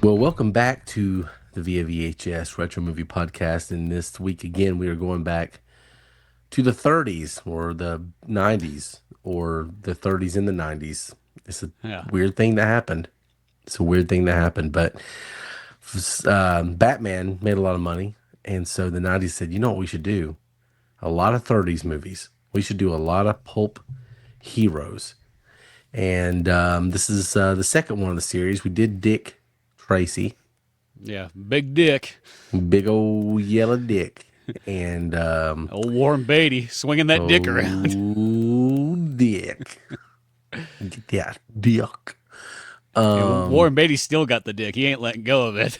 Well, welcome back to the VHS Retro Movie Podcast. And this week again, we are going back to the 30s or the 90s or the 30s and the 90s. It's a Yeah. weird thing that happened. It's a weird thing that happened, but Batman made a lot of money. And so the 90s said, you know what we should do? A lot of 30s movies. We should do a lot of pulp heroes. And this is the second one of the series. We did Dick Tracy. Yeah. Big Dick. Big old yellow dick. And Old Warren Beatty swinging that dick around. oh dick. Get that dick. And Warren Beatty still got the dick. He ain't letting go of it.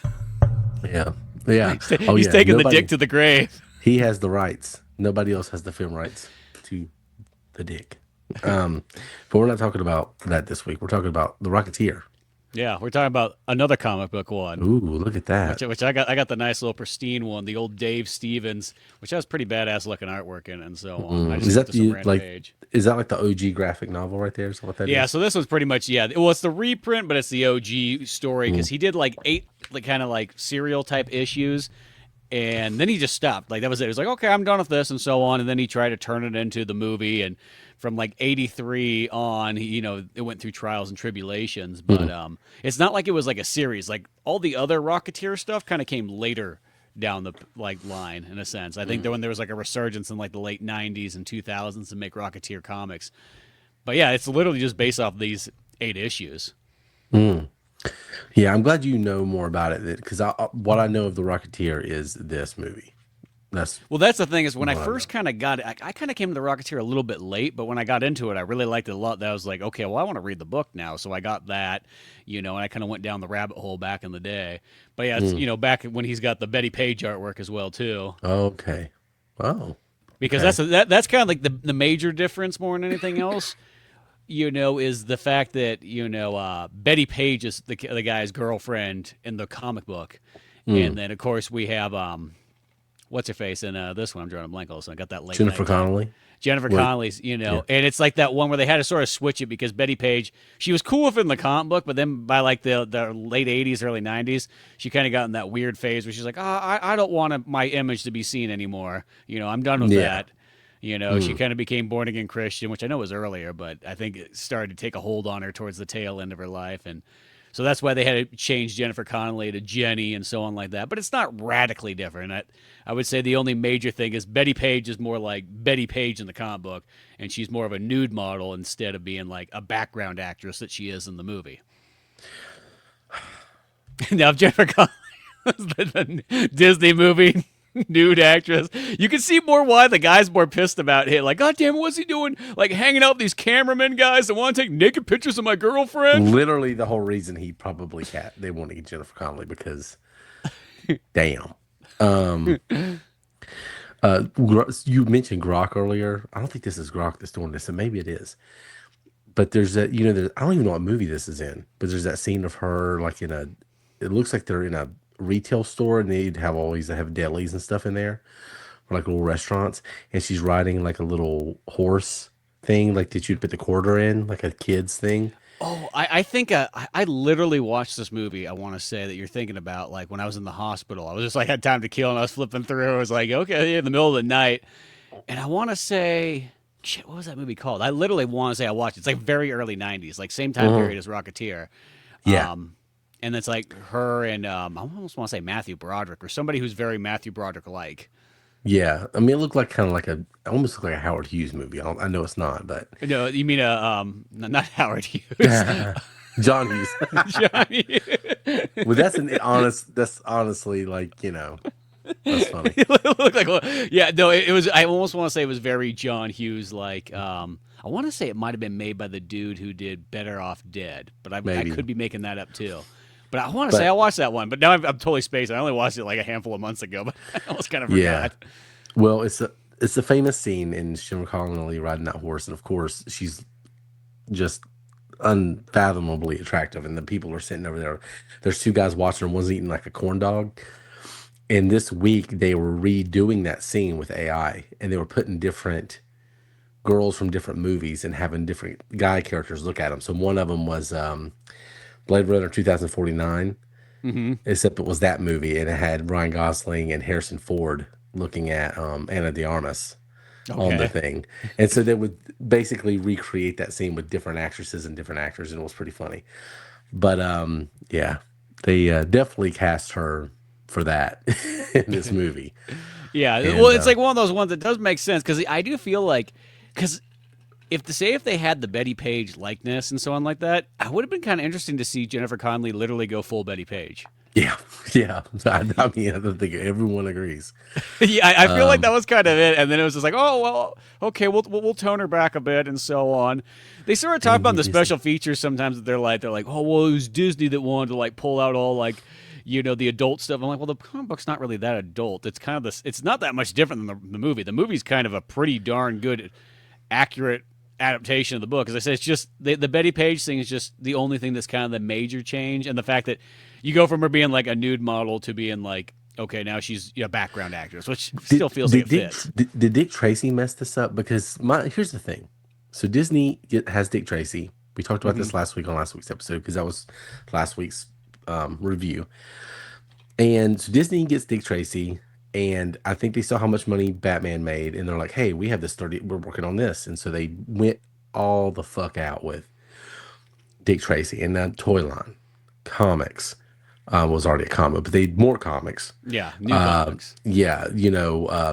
Yeah. Yeah. He's taking the dick to the grave. He has the rights. Nobody else has the film rights to the dick. But we're not talking about that this week. We're talking about the Rocketeer. Yeah, we're talking about another comic book one. Ooh, look at that. Which I got the nice little pristine one, the old Dave Stevens, which has pretty badass looking artwork in it and so on. I just Is that to some the random like? page. Is that like the OG graphic novel right there? Is that what that Yeah, is? so this one's pretty much well, it's the reprint, but it's the OG story because he did like 8 like kind of like serial type issues, and then he just stopped. Like that was it. He was like, okay, I'm done with this and so on, and then he tried to turn it into the movie, and from like 83 on, it went through trials and tribulations, but it's not like it was like a series. Like all the other Rocketeer stuff kind of came later down the like line in a sense. I think that when there was like a resurgence in like the late 90s and 2000s to make Rocketeer comics. But yeah, it's literally just based off these 8 issues. Yeah, I'm glad you know more about it because what I know of the Rocketeer is this movie. That's Well, that's the thing is when I what I know. first kind of got it, I kind of came to the Rocketeer a little bit late, but when I got into it, I really liked it a lot. That I was like, okay, well, I want to read the book now, so I got that, and I kind of went down the rabbit hole back in the day. But yeah, it's, back when he's got the Betty Page artwork as well too, Okay. Oh, because okay. that's kind of like the major difference more than anything else. Is the fact that Betty Page is the guy's girlfriend in the comic book, and then of course we have what's her face in this one? I'm drawing a blank also. I got that late Jennifer night thing. Connelly. Jennifer Wait, Connelly's, yeah. and it's like that one where they had to sort of switch it because Betty Page, she was cool with it in the comic book, but then by like the late 80s, early 90s, she kind of got in that weird phase where she's like, I don't want my image to be seen anymore. I'm done with Yeah. that. She kind of became born again Christian, which I know was earlier, but I think it started to take a hold on her towards the tail end of her life. And so that's why they had to change Jennifer Connelly to Jenny and so on like that. But it's not radically different. I would say the only major thing is Betty Page is more like Betty Page in the comic book, and she's more of a nude model instead of being like a background actress that she is in the movie. Now, if Jennifer Connelly was the Disney movie nude actress, you can see more why the guy's more pissed about it. Like, God damn it, what's he doing? Like, hanging out with these cameramen guys that want to take naked pictures of my girlfriend? Literally the whole reason he probably they want to get Jennifer Connelly because damn. Um you mentioned Grok earlier. I don't think this is Grok that's doing this, and maybe it is. But there's that, I don't even know what movie this is in, but there's that scene of her like it looks like they're in a retail store and they'd have always have delis and stuff in there, or like little restaurants, and she's riding like a little horse thing, like that you'd put the quarter in, like a kid's thing. Oh, I think I literally watched this movie. I want to say that you're thinking about like when I was in the hospital. I was just like had time to kill and I was flipping through. I was like, okay, in the middle of the night, and I want to say, shit, what was that movie called? I literally want to say I watched it. It's like very early '90s, like same time period as Rocketeer. Yeah. And it's like her and I almost want to say Matthew Broderick or somebody who's very Matthew Broderick like. Yeah, I mean, it looked like kind of like almost looked like a Howard Hughes movie. I know it's not, but No, you mean not Howard Hughes. John Hughes. Johnny. Well, that's honestly like, that's funny. It looked like yeah, no, it was. I almost want to say it was very John Hughes like. I want to say it might have been made by the dude who did Better Off Dead, but I Maybe. could be making that up too. But I want to say But I watched that one, but now I'm totally spaced. I only watched it like a handful of months ago, but I almost kind of yeah, forgot. well, it's a famous scene in Jennifer Connelly riding that horse, and of course she's just unfathomably attractive, and the people are sitting over there. There's two guys watching her. One's eating like a corn dog. And this week they were redoing that scene with AI, and they were putting different girls from different movies and having different guy characters look at them. So one of them was Blade Runner 2049, Mm-hmm. except it was that movie, and it had Ryan Gosling and Harrison Ford looking at Anna de Armas on the Okay. thing, and so they would basically recreate that scene with different actresses and different actors, and it was pretty funny. But yeah, they definitely cast her for that in this movie, Yeah. Well, and it's like one of those ones that does make sense because I do feel like, because if they had the Betty Page likeness and so on like that, I would have been kind of interesting to see Jennifer Connelly literally go full Betty Page. yeah, yeah. I mean, I don't think everyone agrees. Yeah, I feel like that was kind of it, and then it was just like, oh well, okay, we'll tone her back a bit and so on. They sort of talk about the Disney. special features sometimes that they're like, oh well, it was Disney that wanted to like pull out all like, the adult stuff. I'm like, well, the comic book's not really that adult. It's kind of this. It's not that much different than the movie. The movie's kind of a pretty darn good, accurate adaptation of the book. As I said, it's just the Betty Page thing is just the only thing that's kind of the major change, and the fact that you go from her being like a nude model to being like, okay, now she's a background actress, which still feels like it fits. Did Dick Tracy mess this up? Because here's the thing. So Disney has Dick Tracy. We talked about Mm-hmm. this last week on last week's episode because that was last week's review. And so Disney gets Dick Tracy, and I think they saw how much money Batman made, and they're like, "Hey, we have this 30. We're working on this," and so they went all the fuck out with Dick Tracy and that toy line, comics. Was already a comic, but they more comics. Yeah, new comics. Yeah,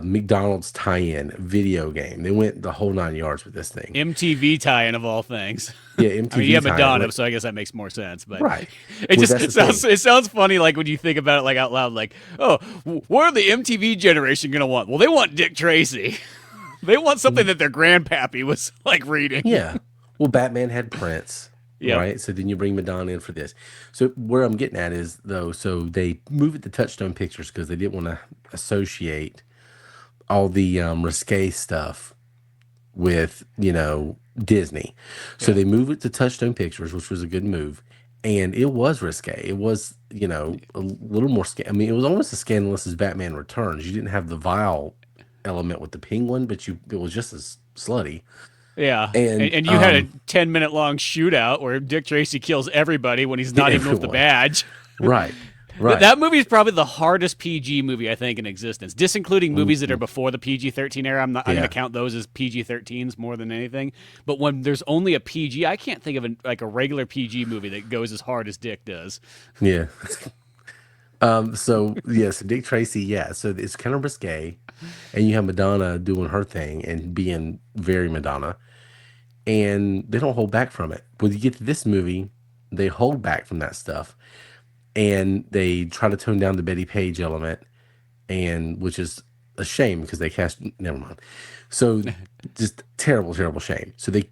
McDonald's tie-in video game. They went the whole 9 yards with this thing. MTV tie-in of all things. Yeah, MTV. I mean, you have tie-in, Madonna, so I guess that makes more sense. But right. it Well, just that's the sounds thing. it sounds funny, like when you think about it, like out loud, like, oh, what are the MTV generation gonna want? Well, they want Dick Tracy. They want something that their grandpappy was like reading. Yeah. Well, Batman had Prince. Yep. Right. So then you bring Madonna in for this. So where I'm getting at is though, so they move it to Touchstone Pictures because they didn't want to associate all the risque stuff with Disney. So they move it to Touchstone Pictures, which was a good move. And it was risque. It was, a little more I mean, it was almost as scandalous as Batman Returns. You didn't have the vile element with the penguin, but it was just as slutty. Yeah, And and you had a 10-minute long shootout where Dick Tracy kills everybody when he's not even with the everyone. badge. Right. Right. That movie is probably the hardest PG movie I think in existence, disincluding movies that are before the PG-13 era. I'm going to count those as PG-13s more than anything. But when there's only a PG, I can't think of a regular PG movie that goes as hard as Dick does. Yeah. So Dick Tracy, yeah. So it's kind of risque, and you have Madonna doing her thing and being very Madonna, and they don't hold back from it. When you get to this movie, they hold back from that stuff, and they try to tone down the Betty Page element, and which is a shame because they cast. Never mind. So just terrible, terrible shame. So they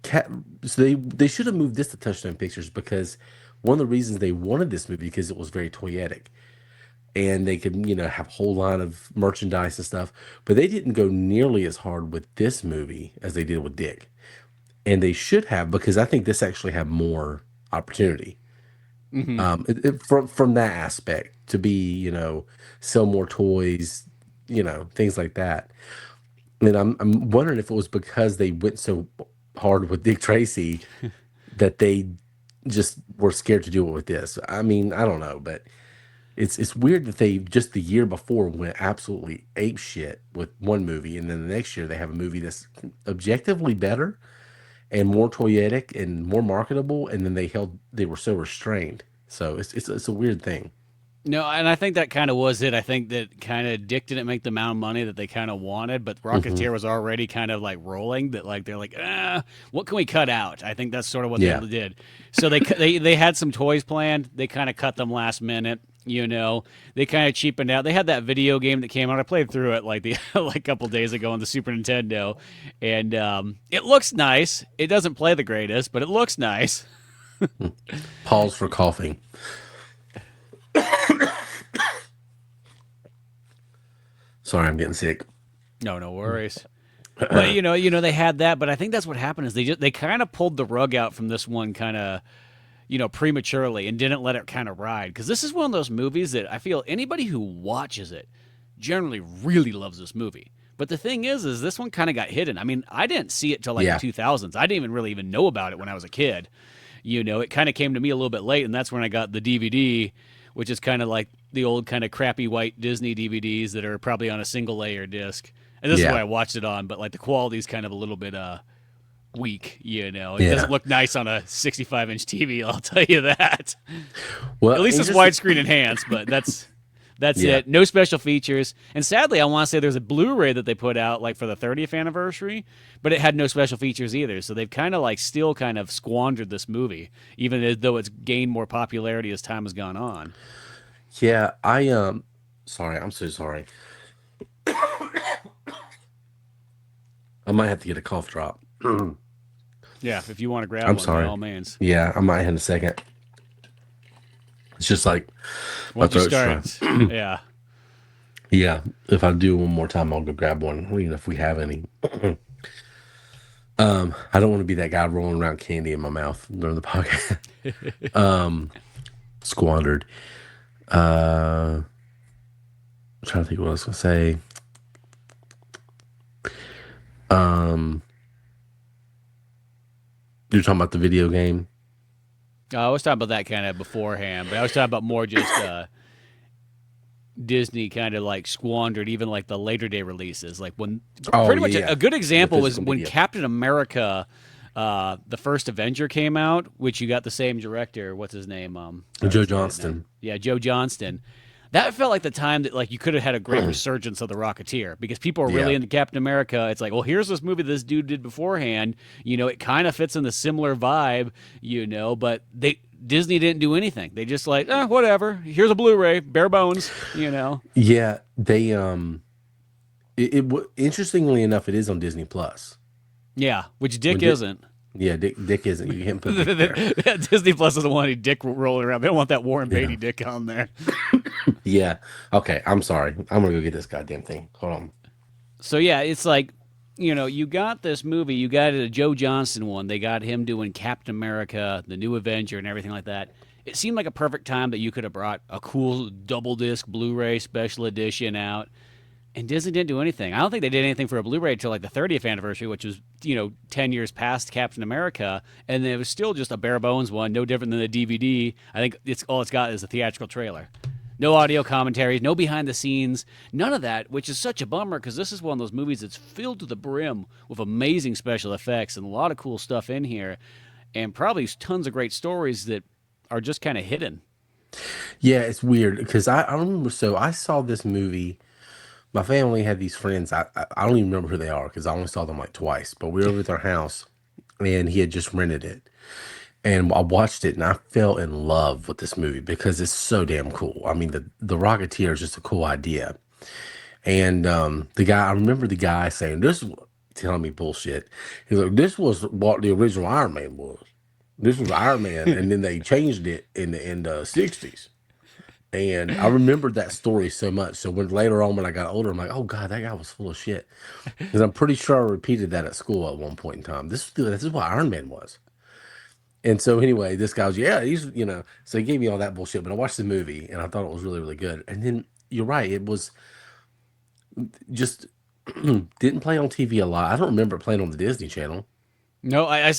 should have moved this to Touchstone Pictures because one of the reasons they wanted this movie because it was very toyetic. And they could, have a whole line of merchandise and stuff. But they didn't go nearly as hard with this movie as they did with Dick. And they should have, because I think this actually had more opportunity. From that aspect to be, sell more toys, things like that. And I'm wondering if it was because they went so hard with Dick Tracy that they just were scared to do it with this. I mean, I don't know, but it's weird that they just the year before went absolutely ape shit with one movie, and then the next year they have a movie that's objectively better and more toyetic and more marketable, and then they were so restrained. So it's a weird thing. No, and I think that kind of was it. I think that kind of Dick didn't make the amount of money that they kind of wanted, but Rocketeer was already kind of like rolling. That like they're like, what can we cut out? I think that's sort of what they did. So they had some toys planned. They kind of cut them last minute. They kind of cheapened out. They had that video game that came out. I played through it like a couple days ago on the Super Nintendo, and it looks nice. It doesn't play the greatest, but it looks nice. Pause for coughing. Sorry, I'm getting sick. No worries. But they had that. But I think that's what happened is they kind of pulled the rug out from this one kind of. Prematurely and didn't let it kind of ride. Because this is one of those movies that I feel anybody who watches it generally really loves this movie. But the thing is this one kind of got hidden. I mean, I didn't see it till the 2000s. I didn't even know about it when I was a kid. It kind of came to me a little bit late, and that's when I got the DVD which is kind of like the old kind of crappy white Disney DVDs that are probably on a single layer disc. And this is what Yeah. I watched it on, but like the quality's kind of a little bit weak, you know. It doesn't Yeah. look nice on a 65-inch TV, I'll tell you that. At Well, least it's interesting. widescreen enhanced, but that's Yeah. it. No special features. And sadly, I want to say there's a Blu-ray that they put out like for the 30th anniversary, but it had no special features either. So they've kind of like still kind of squandered this movie, even as though it's gained more popularity as time has gone on. Yeah. Sorry. I'm so sorry. I might have to get a cough drop. Yeah, if you want to grab I'm one, by sorry. all means. Yeah, I might in a second. It's just like my Once you throat's start, dry. yeah. Yeah, if I do one more time, I'll go grab one. Even if we have any. I don't want to be that guy rolling around candy in my mouth during the podcast. Squandered. I'm trying to think what I was gonna say. You're talking about the video game. I was talking about that kind of beforehand, but I was talking about more just Disney kind of like squandered even like the later day releases. Like when Oh pretty yeah, much yeah. a good example was physical when media. Captain America, the first Avenger came out, which you got the same director. What's his name? Joe Johnston. Yeah, Joe Johnston. That felt like the time that like you could have had a great resurgence of the Rocketeer because people are really Yeah. into Captain America. It's like, well, here's this movie this dude did beforehand. You know, it kind of fits in the similar vibe, you know, but Disney didn't do anything. They just like, whatever. Here's a Blu-ray, bare bones, you know. Yeah, they interestingly enough, it is on Disney Plus. Yeah, which Dick When Dick- isn't. Yeah, Dick isn't. You can't put Dick there. Disney Plus doesn't want any Dick rolling around. They don't want that Warren Beatty Yeah. Dick on there. Yeah. Okay, I'm sorry. I'm gonna go get this goddamn thing. Hold on. So yeah, it's like, you know, you got this movie, you got a Joe Johnston one. They got him doing Captain America, the New Avenger, and everything like that. It seemed like a perfect time that you could have brought a cool double disc Blu-ray special edition out. And Disney didn't do anything. I don't think they did anything for a Blu-ray until like the 30th anniversary, which was, you know, 10 years past Captain America, and it was still just a bare bones one, no different than the DVD. I think all it's got is a theatrical trailer. No audio commentaries, no behind the scenes, none of that, which is such a bummer because this is one of those movies that's filled to the brim with amazing special effects and a lot of cool stuff in here, and probably tons of great stories that are just kind of hidden. Yeah, it's weird because I remember. So I saw this movie. My family had these friends. I don't even remember who they are because I only saw them like twice. But we were over at their house, and he had just rented it, and I watched it, and I fell in love with this movie because it's so damn cool. I mean, the Rocketeer is just a cool idea, and the guy. I remember the guy saying this, telling me bullshit. He's like, "This was what the original Iron Man was. This was Iron Man, and then they changed it in the '60s." And I remembered that story so much. So when later on, when I got older, I'm like, oh God, that guy was full of shit. Because I'm pretty sure I repeated that at school at one point in time. This is what Iron Man was. And so anyway, this guy was, yeah, he's, you know, so he gave me all that bullshit. But I watched the movie and I thought it was really, really good. And then you're right, it was just didn't play on TV a lot. I don't remember it playing on the Disney Channel. No, I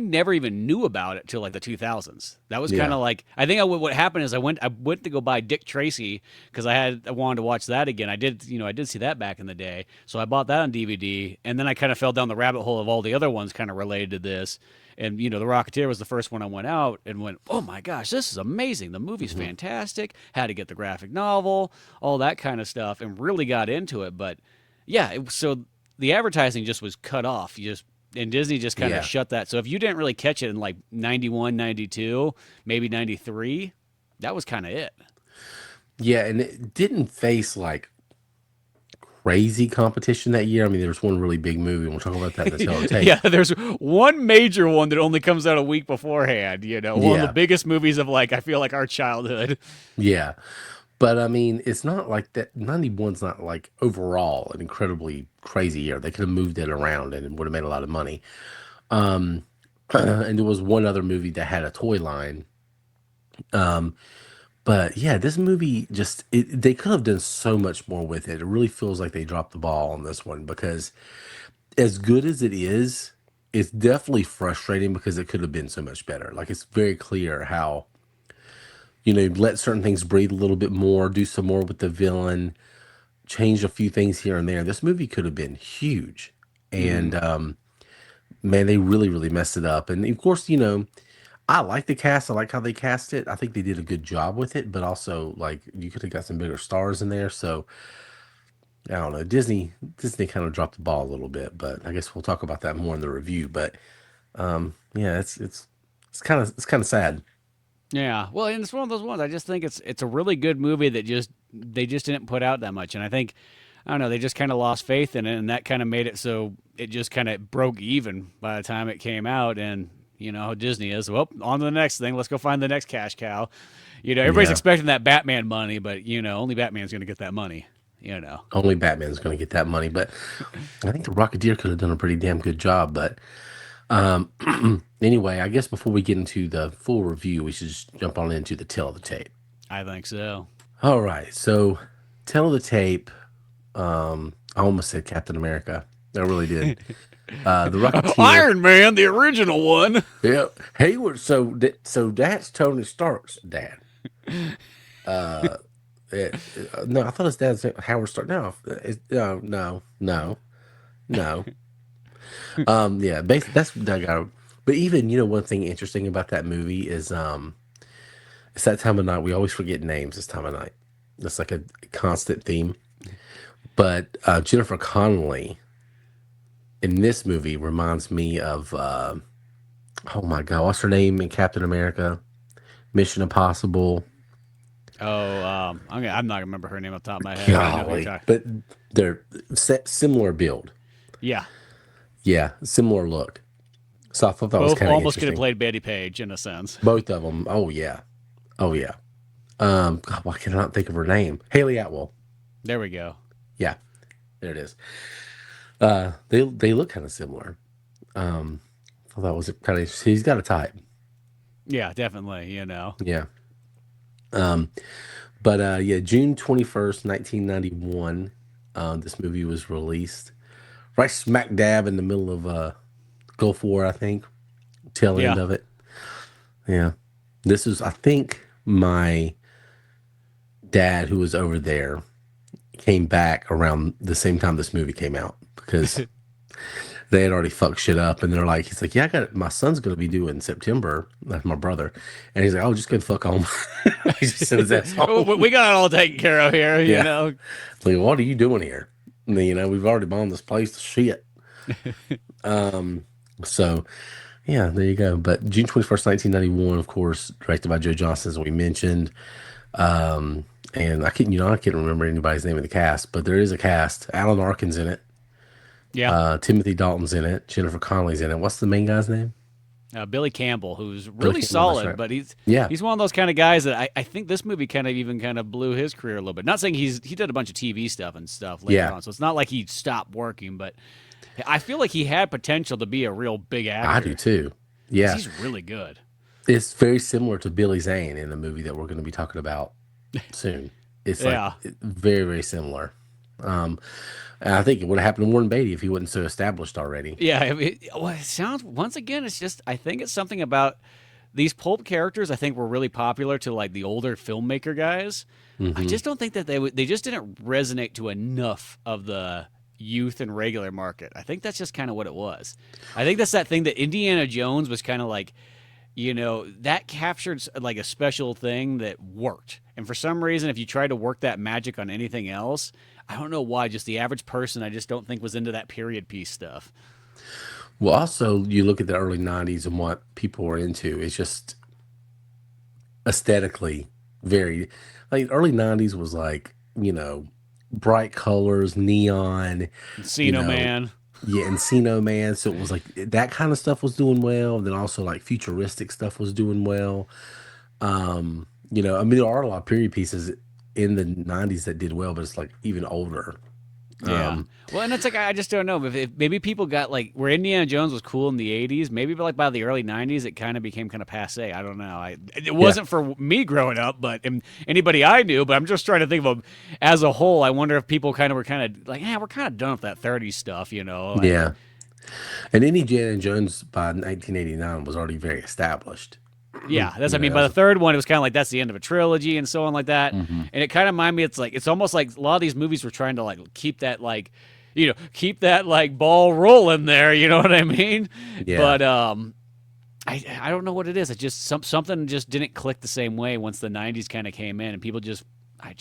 never even knew about it till like the 2000s. That was kind Yeah. of like I think what happened is I went to go buy Dick Tracy because I wanted to watch that again. I did see that back in the day, so I bought that on DVD, and then I kind of fell down the rabbit hole of all the other ones kind of related to this. And the Rocketeer was the first one I went out and went, oh my gosh, this is amazing. The movie's fantastic. Had to get the graphic novel, all that kind of stuff, and really got into it. But yeah, so the advertising just was cut off. And Disney just kind Yeah. of shut that. So if you didn't really catch it in like 91, 92, maybe 93, that was kind of it. Yeah, and it didn't face like crazy competition that year. I mean, there was one really big movie, and we'll talk about that in the Tell Tape. Yeah, there's one major one that only comes out a week beforehand, one of Yeah. the biggest movies of like, I feel like our childhood. Yeah. But I mean, it's not like that. 91's not like overall an incredibly crazy year. They could have moved it around and it would have made a lot of money. And there was one other movie that had a toy line. But yeah, this movie just, they could have done so much more with it. It really feels like they dropped the ball on this one because as good as it is, it's definitely frustrating because it could have been so much better. Like it's very clear how, let certain things breathe a little bit more, do some more with the villain, change a few things here and there, this movie could have been huge. Hmm. And man, they really, really messed it up. And of course, I like the cast. I like how they cast it. I think they did a good job with it, but also like you could have got some bigger stars in there. So I don't know. Disney kind of dropped the ball a little bit, but I guess we'll talk about that more in the review. But yeah, it's kind of sad. Yeah, well, and it's one of those ones. I just think it's a really good movie that they just didn't put out that much, and I don't know, they just kind of lost faith in it, and that kind of made it so it just kind of broke even by the time it came out. And you know how Disney is. Well, on to the next thing. Let's go find the next cash cow. Everybody's Yeah, expecting that Batman money, but only Batman's going to get that money. You know. only Batman's going to get that money, but I think the Rocketeer could have done a pretty damn good job. But um, anyway, I guess before we get into the full review, we should just jump on into the tail of the tape. I think so. All right, so tail of the tape. I almost said Captain America. I really did. The Rocketeer. Iron Man, the original one. Yeah, Hayward. So that's Tony Stark's dad. Uh, no, I thought his dad's Howard Stark. No, no. Yeah, basically that's that guy. But even one thing interesting about that movie is it's that time of night. We always forget names this time of night. That's like a constant theme. But Jennifer Connelly in this movie reminds me of oh my god, what's her name in Captain America? Mission Impossible. Oh, I'm not gonna remember her name off the top of my head. But I know who you're Golly, talking. but they're similar build. Yeah, Yeah, similar look. So I thought that was both kind of almost could have interesting. played Betty Page in a sense. Both of them. Oh yeah. Oh yeah. God, why can I not think of her name? Haley Atwell. There we go. Yeah, there it is. They look kind of similar. I thought that was kind of. He's got a type. Yeah, definitely. Yeah. Um, but yeah, June 21st, 1991. This movie was released right smack dab in the middle of Gulf War, I think. Tail end Yeah. of it. Yeah. This is, I think, my dad who was over there came back around the same time this movie came out because they had already fucked shit up, and he's like, yeah, I got my son's gonna be due in September. That's my brother, and he's like, oh, just go fuck home. He just sent his ass home. We got it all taken care of here. Yeah. Like, what are you doing here? And then, we've already bombed this place to shit. So yeah, there you go. But June 21st, 1991, of course, directed by Joe Johnston, as we mentioned. And I can't remember anybody's name in the cast, but there is a cast. Alan Arkin's in it. Yeah. Timothy Dalton's in it. Jennifer Connelly's in it. What's the main guy's name? Billy Campbell, who's Billy really Campbell, that's solid, right. but he's Yeah. he's one of those kind of guys that I think this movie kind of blew his career a little bit. Not saying he did a bunch of TV stuff and stuff later Yeah. on, so it's not like he stopped working, but I feel like he had potential to be a real big actor. I do too. 'Cause Yeah. he's really good. It's very similar to Billy Zane in the movie that we're going to be talking about soon. It's Yeah. very, very similar. And I think it would have happened to Warren Beatty if he wasn't so established already. Yeah, well, it sounds once again. It's just I think it's something about these pulp characters. I think were really popular to like the older filmmaker guys. I just don't think that they just didn't resonate to enough of the youth and regular market. I think that's just kind of what it was. I think that's that thing that Indiana Jones was kind of like, that captured like a special thing that worked. And for some reason, if you try to work that magic on anything else, I don't know why. Just the average person, I just don't think was into that period piece stuff. Well, also, you look at the early 90s and what people were into. It's just aesthetically very, like, early 90s was like, bright colors, neon, you Encino know, Man. yeah, Encino Man. So it was like that kind of stuff was doing well. And then also like futuristic stuff was doing well. I mean, there are a lot of period pieces in the 90s that did well, but it's like even older. Yeah. Um, Well, and it's like I just don't know if maybe people got like where Indiana Jones was cool in the '80s. Maybe like by the early '90s, it kind of became kind of passe. I don't know. It wasn't for me growing up, but anybody I knew. But I'm just trying to think of them as a whole. I wonder if people kind of were kind of like, we're kind of done with that '30s stuff, Like, yeah. And Indiana Jones by 1989 was already very established. Yeah, that's You I know, mean. that By the was, third one, it was kind of like that's the end of a trilogy and so on like that. hmm And it kind of reminded me. It's almost like a lot of these movies were trying to like keep that like, keep that like ball rolling there. You know what I mean? yeah, But I don't know what it is. It just something just didn't click the same way once the '90s kind of came in, and people just I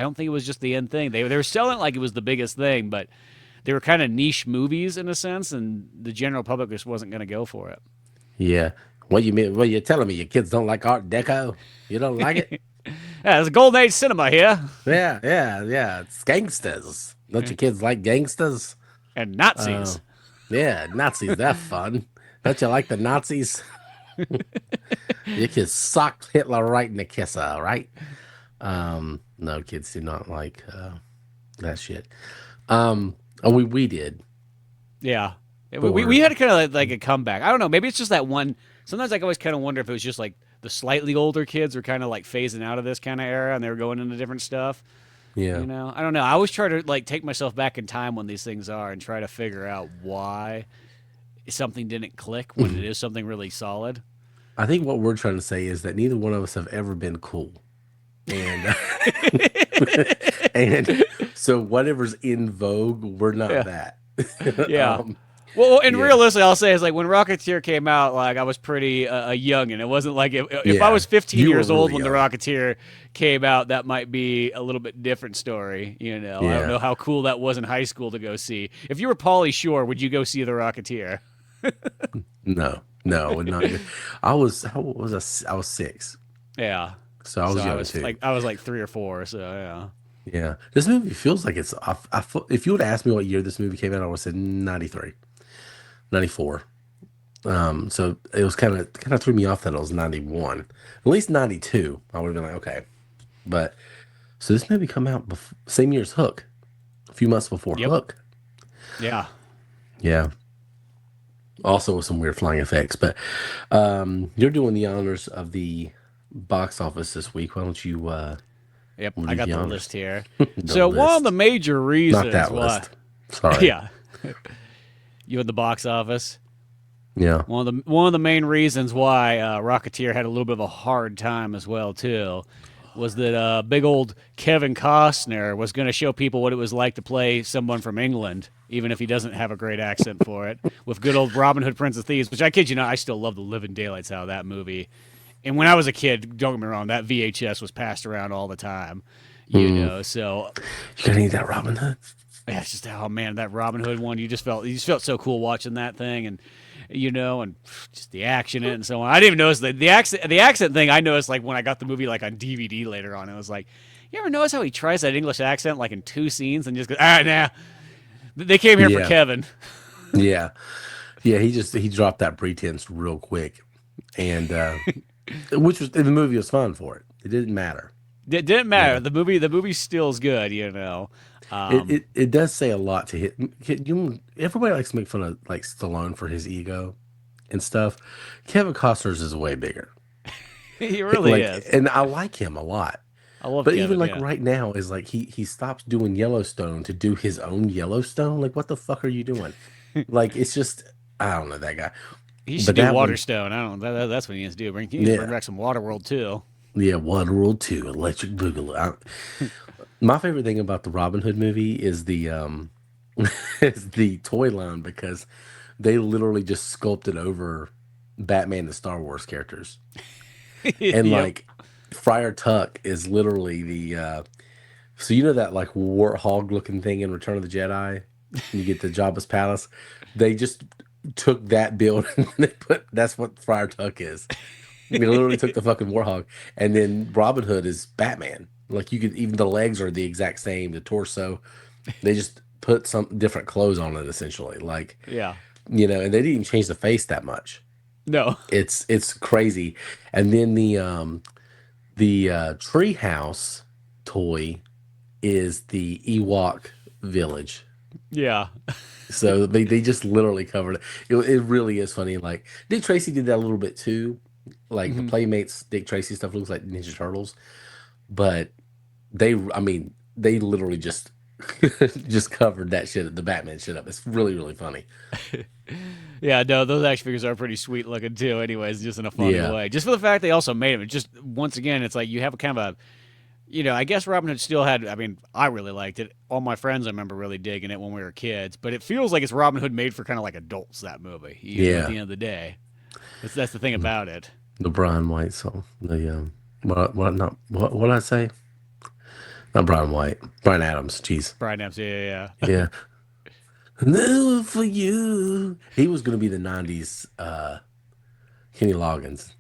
don't think it was just the end thing. They were selling it like it was the biggest thing, but they were kind of niche movies in a sense, and the general public just wasn't going to go for it. yeah. What you mean? What you telling me? Your kids don't like Art Deco? You don't like it? Yeah, there's a golden age cinema here, Yeah, yeah, yeah. It's gangsters. Don't your kids like gangsters? and Uh, Nazis. yeah, Nazis. They're fun. Don't you like the Nazis? Your kids socked Hitler right in the kisser, right? No, kids do not like that shit. Oh, we did Yeah, we for had kind of like a comeback. I don't know. Maybe it's just that one. Sometimes I always kind of wonder if it was just like the slightly older kids were kind of like phasing out of this kind of era and they were going into different stuff. yeah. I don't know. I always try to like take myself back in time when these things are and try to figure out why something didn't click when it is something really solid. I think what we're trying to say is that neither one of us have ever been cool, and and so whatever's in vogue, we're not Yeah. that. Yeah. um, Well, and yeah, realistically, I'll say is like when Rocketeer came out, like I was pretty young, and it wasn't like if I yeah. was 15 You were years old really when the young. Rocketeer came out, that might be a little bit different story. I don't Yeah. know how cool that was in high school to go see. If you were Pauly Shore, would you go see the Rocketeer? No, no, not good. I was how old was I was 6, Yeah. so I So was young too. I was like 3 or 4. So yeah. Yeah, this movie feels like it's. If you would ask me what year this movie came out, I would have said 93, 94. So it was kind of threw me off that it was 91, at least 92. I would have been like, okay, but so this movie come out same year as Hook, a few months before Yep. Hook. Yeah. Yeah, also with some weird flying effects. But you're doing the honors of the box office this week. Why don't you Yep. I do got the the honors? list here. The So one of the list, major not reasons that why, list. Sorry. yeah, you had the box office. Yeah. One of the main reasons why Rocketeer had a little bit of a hard time as well too was that big old Kevin Costner was going to show people what it was like to play someone from England, even if he doesn't have a great accent for it, with good old Robin Hood, Prince of Thieves, which I kid you not, I still love the living daylights out of that movie. And when I was a kid, don't get me wrong, that VHS was passed around all the time, So You gotta need that Robin Hood. yeah, it's just oh man, that Robin Hood one, you just felt so cool watching that thing, and and just the action in it and so on. I didn't even notice the accent thing. I noticed like when I got the movie like on DVD later on. It was like, you ever notice how he tries that English accent like in 2 scenes and just goes, nah, they came here for Yeah. Kevin. Yeah. Yeah. He dropped that pretense real quick, and which was the movie was fun for it. It didn't matter. It didn't matter. Yeah. The movie still's good. It does say a lot to hit. Everybody likes to make fun of like Stallone for his ego and stuff. Kevin Costner's is way bigger. He really Like, is. and I like him a lot. I love But even Kevin. like Yeah, right now is like he stops doing Yellowstone to do his own Yellowstone. Like, what the fuck are you doing? Like, it's just I don't know that guy. he should But do that one, Waterstone. I don't. That's what he needs to do. He needs to bring yeah, back some Waterworld too. yeah, Waterworld 2, Electric Boogaloo. My favorite thing about the Robin Hood movie is the is the toy line because they literally just sculpted over Batman and Star Wars characters. And Yep. like Friar Tuck is literally the so you know that like warthog looking thing in Return of the Jedi? You get the Jabba's palace. They just took that build and they put that's what Friar Tuck is. They literally took the fucking warthog, and then Robin Hood is Batman. Like you could even the legs are the exact same, the torso. They just put some different clothes on it essentially. Like, Yeah. and they didn't even change the face that much. No. It's crazy. And then the treehouse toy is the Ewok village. Yeah. So they just literally covered it. It really is funny. Like Dick Tracy did that a little bit too. Like the Mhm. Playmates Dick Tracy stuff looks like Ninja Turtles, but I mean, they literally just Just covered that shit, the Batman shit up. It's really, really funny. Yeah, no, those action figures are pretty sweet looking too. Anyways, just in a funny Yeah. way. Just for the fact they also made them. It just once again, it's like you have a kind of a, I guess Robin Hood still had. I mean, I really liked it. All my friends, I remember really digging it when we were kids. But it feels like it's Robin Hood made for kind of like adults. That movie, at Yeah. the end of the day, that's the thing about it. The Brian White song. What did I say? Not Brian White. Brian Adams. Jeez. Brian Adams, yeah. Yeah. No for you. He was gonna be the '90s Kenny Loggins.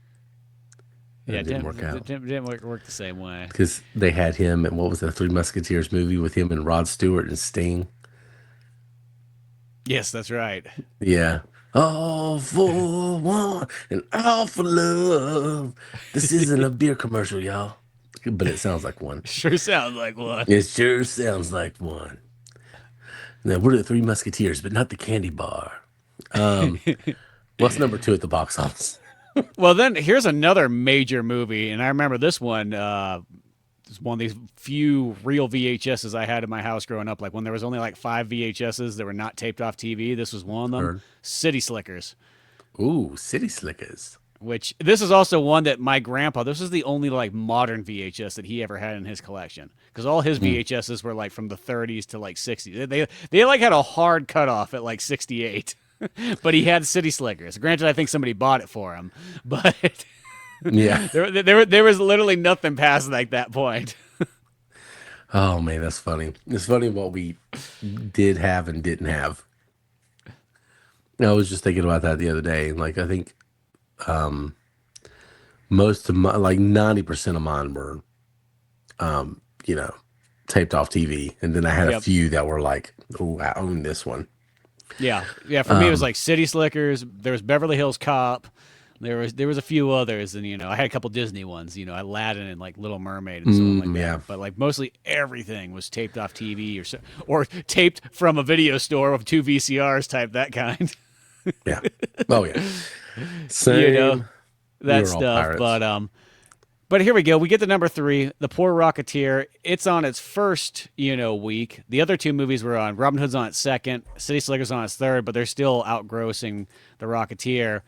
Yeah, That didn't work out. didn't work the same way. Because they had him in what was that Three Musketeers movie with him and Rod Stewart and Sting. Yes, that's right. Yeah. All for one and all for love. This isn't a beer commercial, y'all. But it sounds like one. Sure sounds like one. It sure sounds like one. Now, we're the Three Musketeers, but not the candy bar. What's number 2 at the box office? Well, then here's another major movie, and I remember this one. It's one of these few real VHSs I had in my house growing up. Like when there was only like 5 VHSs that were not taped off TV. This was one of them. Heard. City Slickers. Ooh, City Slickers. Which this is also one that my grandpa. This is the only like modern VHS that he ever had in his collection because all his VHSs were like from the 30s to like 60s. They like had a hard cutoff at like 68. But he had City Slickers. Granted, I think somebody bought it for him, but Yeah. there was literally nothing past like that point. Oh, man, that's funny. It's funny what we did have and didn't have. I was just thinking about that the other day. Like, I think most of my, like 90% of mine were, you know, taped off TV. And then I had a Yep. few that were like, oh, I own this one. Yeah. For me, it was like City Slickers. There was Beverly Hills Cop. There was a few others, and I had a couple Disney ones. Aladdin and like Little Mermaid and something like that. Yeah. But like mostly everything was taped off TV or taped from a video store with 2 VCRs type that kind. Yeah. Oh, yeah. Same. That We were all stuff. pirates. But here we go. We get to number 3, The Poor Rocketeer. It's on its first, week. The other 2 movies were on. Robin Hood's on its second. City Slickers on its third, but they're still outgrossing The Rocketeer.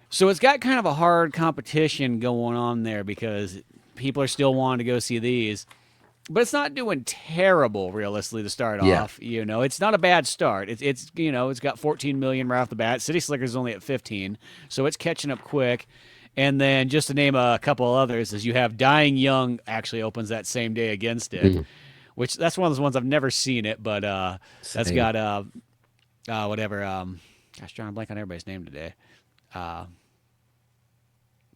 So it's got kind of a hard competition going on there because people are still wanting to go see these. But it's not doing terrible, realistically, to start off. It's not a bad start. It's got 14 million right off the bat. City Slickers is only at 15, so it's catching up quick. And then just to name a couple others, is you have Dying Young actually opens that same day against it, which that's one of those ones I've never seen it, but that's Same. got whatever. Gosh, trying to blank on everybody's name today.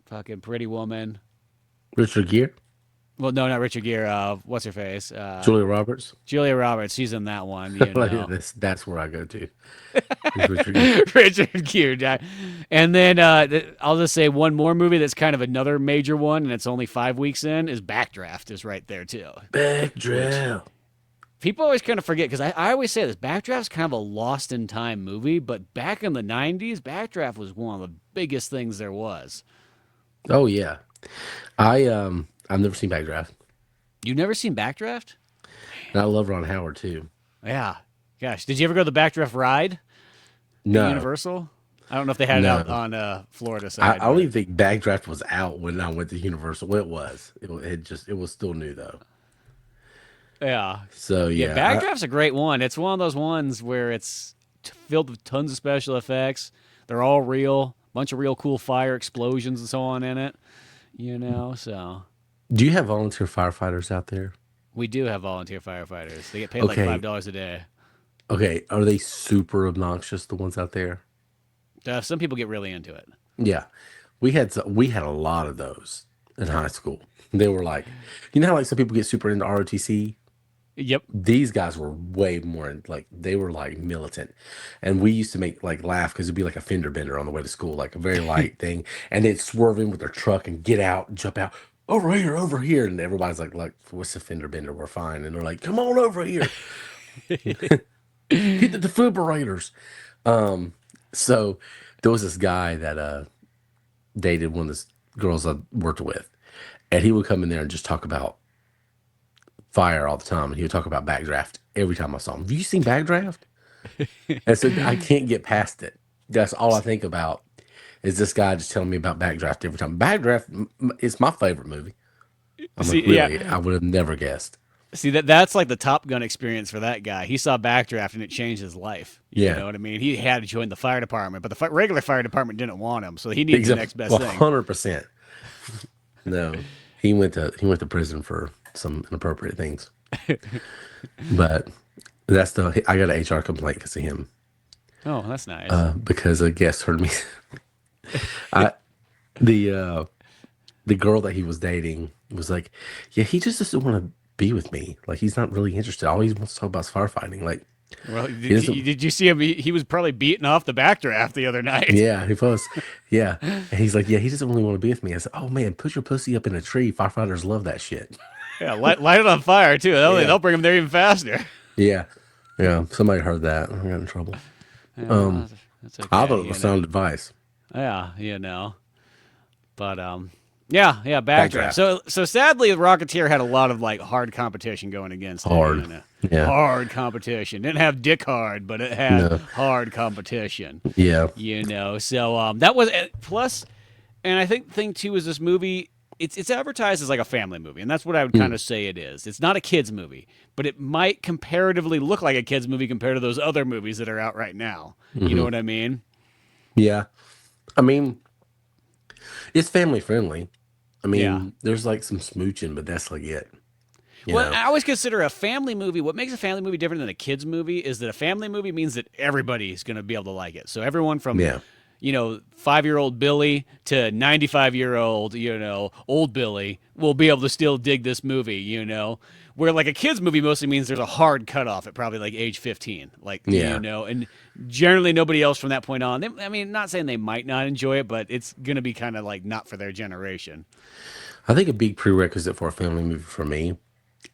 Fucking Pretty Woman. Richard Gere, Well, no, not Richard Gere. What's her face? Julia Roberts. Julia Roberts. She's in that one. That's where I go to. Is Richard Gere. Richard Gere. And then I'll just say one more movie that's kind of another major one, and it's only 5 weeks in, is Backdraft is right there, too. Backdraft. People always kind of forget, because I always say this, Backdraft's kind of a lost in time movie, but back in the 90s, Backdraft was one of the biggest things there was. Oh yeah, I've never seen Backdraft, You've never seen Backdraft? and I love Ron Howard too. Yeah. Gosh, did you ever go to the Backdraft ride at No, Universal? I don't know if they had it No. out on Florida I side. don't even think Backdraft was out when I went to Universal. Well, it was. It was still new though. Yeah. So Yeah, yeah, Backdraft's a great one. It's one of those ones where it's filled with tons of special effects. They're all real. Bunch of real cool fire explosions and so on in it. So do you have volunteer firefighters out there? we do have volunteer firefighters. They get paid like Okay. $5 a day. Okay, are they super obnoxious? The ones out there? Some people get really into it. Yeah, we had a lot of those in high school. They were like, how like some people get super into ROTC. Yep. These guys were way more like they were like militant, and we used to make like laugh because it'd be like a fender bender on the way to school, like a very light thing, and they'd swerve in with their truck and get out, and jump out over here, and everybody's like, "Look, what's a fender bender? We're fine." And they're like, "Come on over here, hit the defibrillators." So there was this guy that dated one of the girls I worked with, and he would come in there and just talk about fire all the time, and he would talk about Backdraft every time I saw him. Have you seen Backdraft? And so I can't get past it. That's all I think about is this guy just telling me about Backdraft every time. Backdraft is my favorite movie. I'm See, like, really? yeah. I would have never guessed. See that's like the Top Gun experience for that guy. He saw Backdraft and it changed his life. You know what I mean? He had to join the fire department, but the regular fire department didn't want him, so he needed the next best thing. 100%. No, he went to prison for some inappropriate things. But I got an HR complaint because of him. Oh, that's nice. Because a guest heard me. The girl that he was dating was like, yeah, he just doesn't want to be with me. Like, he's not really interested. All he wants to talk about is firefighting. Like, well, did you see him? He was probably beating off the Backdraft the other night. Yeah, he was. Yeah. And he's like, yeah, he doesn't really want to be with me. I said, oh, man, put your pussy up in a tree. Firefighters love that shit. Yeah, light it on fire, too. They'll bring him there even faster. Yeah. Yeah. Somebody heard that. I got in trouble. Yeah, that's okay, I thought it was sound advice. Yeah, But yeah, Backdraft. So sadly, Rocketeer had a lot of like hard competition going against it. Hard. Yeah. Hard competition. Didn't have dick hard, but it had hard competition. Yeah. So that was plus, and I think the thing too is this movie. It's advertised as like a family movie, and that's what I would kind of say it is. It's not a kids movie, but it might comparatively look like a kids movie compared to those other movies that are out right now. You know what I mean? Yeah. I mean, it's family friendly. I mean, there's like some smooching, but that's like it. Well, I always consider a family movie, what makes a family movie different than a kids movie is that a family movie means that everybody's going to be able to like it. So everyone from 5-year-old Billy to 95-year-old, old Billy will be able to still dig this movie, Where like a kids movie mostly means there's a hard cutoff at probably like age 15. And generally nobody else from that point on. Not saying they might not enjoy it, but it's going to be kind of like not for their generation. I think a big prerequisite for a family movie for me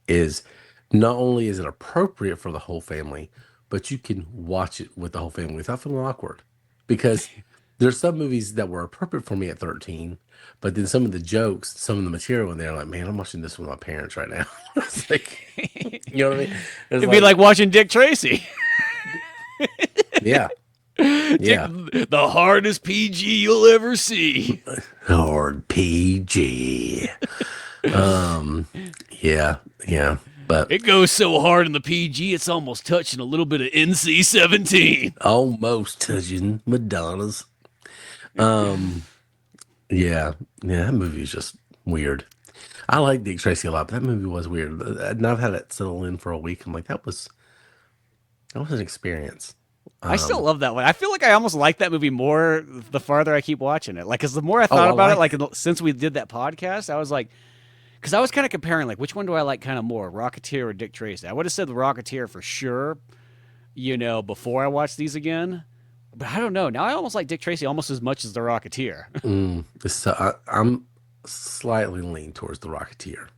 is not only is it appropriate for the whole family, but you can watch it with the whole family without feeling awkward. Because there's some movies that were appropriate for me at 13, but then some of the jokes, some of the material in there, like, man, I'm watching this with my parents right now. It's like, you know what I mean? It'd be like watching Dick Tracy. Yeah. Yeah. The hardest PG you'll ever see. Hard PG. Yeah. But it goes so hard in the PG, it's almost touching a little bit of NC-17. Almost touching Madonna's. Yeah, that movie is just weird. I like Dick Tracy a lot, but that movie was weird. And I've had it settle in for a week. I'm like, that was an experience. I still love that one. I feel like I almost like that movie more the farther I keep watching it. Like, because the more I thought about it, like since we did that podcast, I was like, because I was kind of comparing, like, which one do I like kind of more, Rocketeer or Dick Tracy? I would have said the Rocketeer for sure, before I watched these again. But I don't know. Now I almost like Dick Tracy almost as much as the Rocketeer. I'm slightly leaning towards the Rocketeer.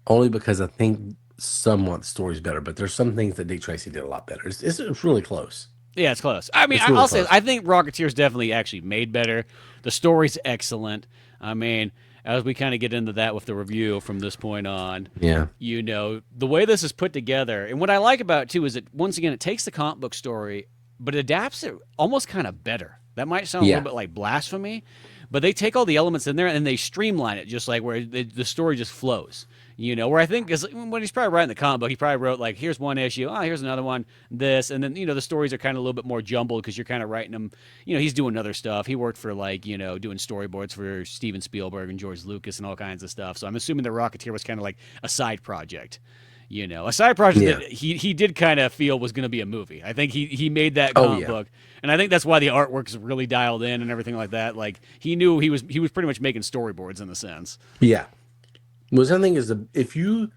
Only because I think somewhat the story's better, but there's some things that Dick Tracy did a lot better. It's really close. Yeah, it's close. I mean, I'll say I think Rocketeer's definitely actually made better. The story's excellent. I mean, as we kind of get into that with the review from this point on, the way this is put together, and what I like about it too is that once again it takes the comic book story, but it adapts it almost kind of better. That might sound a little bit like blasphemy, but they take all the elements in there and they streamline it just like where the story just flows. Where I think is when he's probably writing the comic book, he probably wrote like, here's one issue, here's another one, this, and then the stories are kind of a little bit more jumbled because you're kind of writing them. He's doing other stuff. He worked for like doing storyboards for Steven Spielberg and George Lucas and all kinds of stuff. So I'm assuming the Rocketeer was kind of like a side project. A side project that he did kind of feel was going to be a movie. I think he made that comic book, and I think that's why the artwork is really dialed in and everything like that. Like he knew he was pretty much making storyboards in a sense. Yeah. Well, something is if you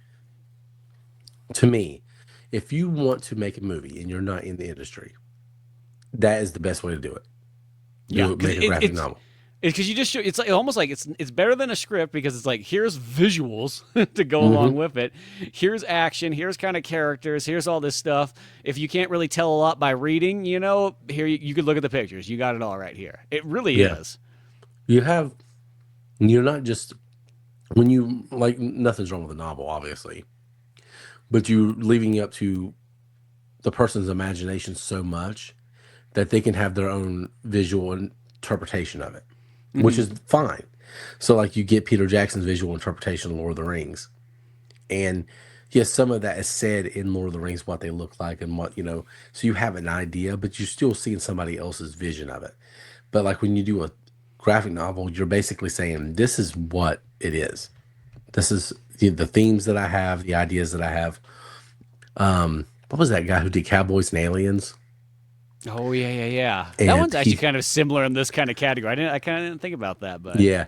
want to make a movie and you're not in the industry, that is the best way to do it. Make a graphic novel. Because you just show, it's like almost like it's better than a script because it's like here's visuals to go along with it, here's action, here's kind of characters, here's all this stuff. If you can't really tell a lot by reading, here you could look at the pictures. You got it all right here. It really is. You're not just when you like nothing's wrong with a novel, obviously, but you leaving it up to the person's imagination so much that they can have their own visual interpretation of it, which is fine. So, like, you get Peter Jackson's visual interpretation of Lord of the Rings, and yes, some of that is said in Lord of the Rings, what they look like and what, so you have an idea, but you're still seeing somebody else's vision of it. But like when you do a graphic novel, you're basically saying, this is what it is. This is the themes that I have, the ideas that I have. What was that guy who did Cowboys and Aliens? Oh yeah. That And one's actually kind of similar in this kind of category. I kind of didn't think about that, but yeah,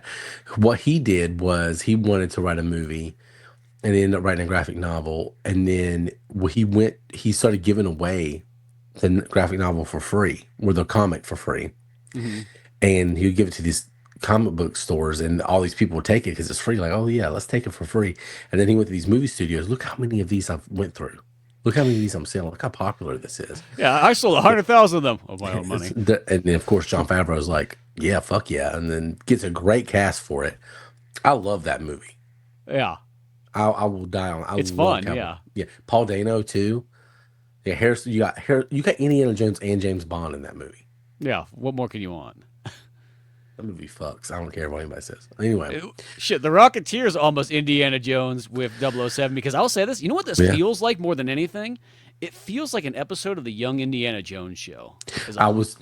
what he did was he wanted to write a movie and he ended up writing a graphic novel. And then he started giving away the graphic novel for free, or the comic for free. hmm And he would give it to these comic book stores, and all these people would take it because it's free. Like, oh yeah, let's take it for free. And then he went to these movie studios. Look how many of these I've went through. Look how many of these I'm selling. Look how popular this is. yeah, I sold 100,000 of them of my own money. And then of course John Favreau's like, yeah, fuck yeah, and then gets a great cast for it. I love that movie. Yeah, I will die on. I it's love fun. Cowboy. Yeah, Yeah, Paul Dano too. Yeah, Harrison. You got Indiana Jones and James Bond in that movie. yeah. What more can you want? That movie fucks. I don't care what anybody says. Anyway, Shit, the Rocketeer is almost Indiana Jones with 007 because I'll say this. You know what this yeah, feels like more than anything? It feels like an episode of the Young Indiana Jones show. I was.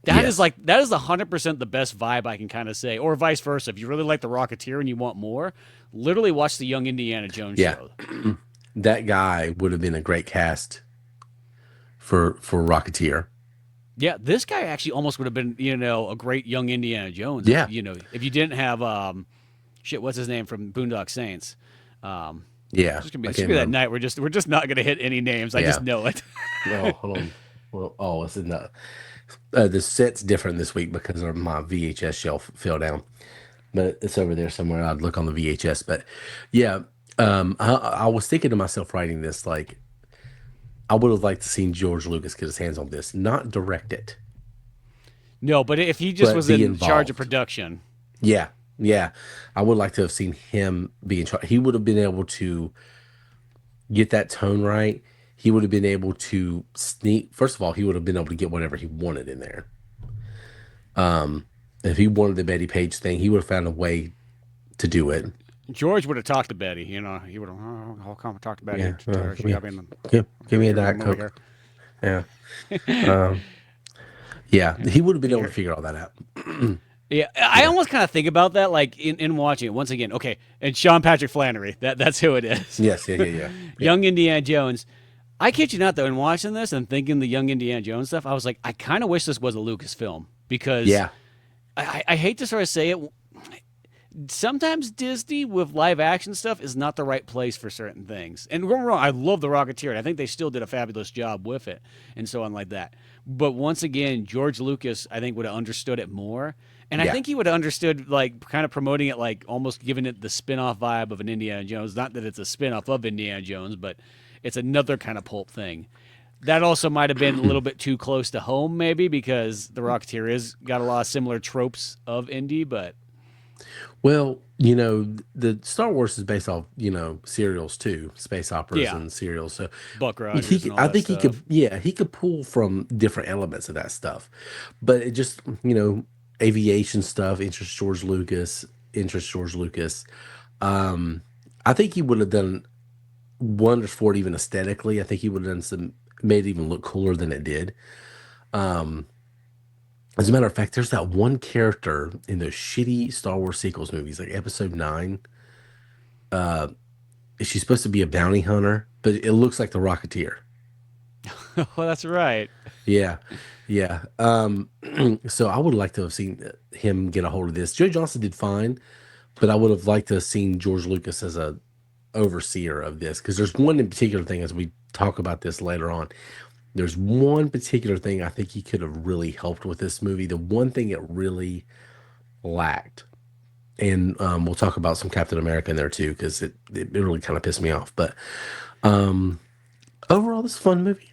That is Yes. 100% the best vibe I can kind of say, or vice versa. If you really like the Rocketeer and you want more, literally watch the Young Indiana Jones Yeah, show. that guy would have been a great cast for Rocketeer. Yeah, this guy actually almost would have been, a great young Indiana Jones. Yeah, If you didn't have shit, what's his name from Boondock Saints? yeah. It's just gonna be, I it's can't gonna be that remember. night. We're just not gonna hit any names. I Yeah. just know it. Oh, hold on. Well, oh, it's in the set's different this week because of my VHS shelf fell down, but it's over there somewhere. I'd look on the VHS, but yeah, I was thinking to myself writing this, like, I would have liked to seen George Lucas get his hands on this, not direct it, No, but if he just but was be in charge of involved. production, Yeah, yeah, I would like to have seen him be in charge. He would have been able to get that tone right. He would have been able to sneak. First of all, he would have been able to get whatever he wanted in there. If he wanted the Betty Page thing, he would have found a way to do it. George would have talked to Betty. He would have. I'll come and talk to Betty. Yeah, She give me, got me in the give me a here, Diet over Coke. here. Yeah, yeah, he would have been able to figure all that out. Yeah, I almost kind of think about that, like in watching it once again. Okay, and Sean Patrick Flannery, that's who it is. Yes, yeah. Young Indiana Jones. I kid you not, though, in watching this and thinking the Young Indiana Jones stuff, I was like, I kind of wish this was a Lucasfilm because Yeah, I hate to sort of say it. Sometimes Disney with live action stuff is not the right place for certain things. And don't get me wrong, I love the Rocketeer. And I think they still did a fabulous job with it and so on like that. But once again, George Lucas, I think, would have understood it more. And I yeah. think he would have understood, like, kind of promoting it, like, almost giving it the spin-off vibe of an Indiana Jones. Not that it's a spin-off of Indiana Jones, but it's another kind of pulp thing. That also might have been a little bit too close to home, maybe, because the Rocketeer has got a lot of similar tropes of Indy, but Well, the Star Wars is based off, serials too, space operas yeah, and serials. So Buck Rogers and all I that think he could, stuff. yeah, he could pull from different elements of that stuff. But it just, aviation stuff, interest George Lucas. Um, I think he would have done wonders for it even aesthetically. I think he would have done made it even look cooler than it did. Um, as a matter of fact, there's that one character in those shitty Star Wars sequels movies, like Episode 9. Uh, she's supposed to be a bounty hunter, but it looks like the Rocketeer. Oh, that's right. Yeah, yeah. So I would like to have seen him get a hold of this. Joe Johnston did fine, but I would have liked to have seen George Lucas as a overseer of this because there's one in particular thing as we talk about this later on. There's one particular thing I think he could have really helped with this movie. The one thing it really lacked, and we'll talk about some Captain America in there too because it really kind of pissed me off. But overall, this is a fun movie.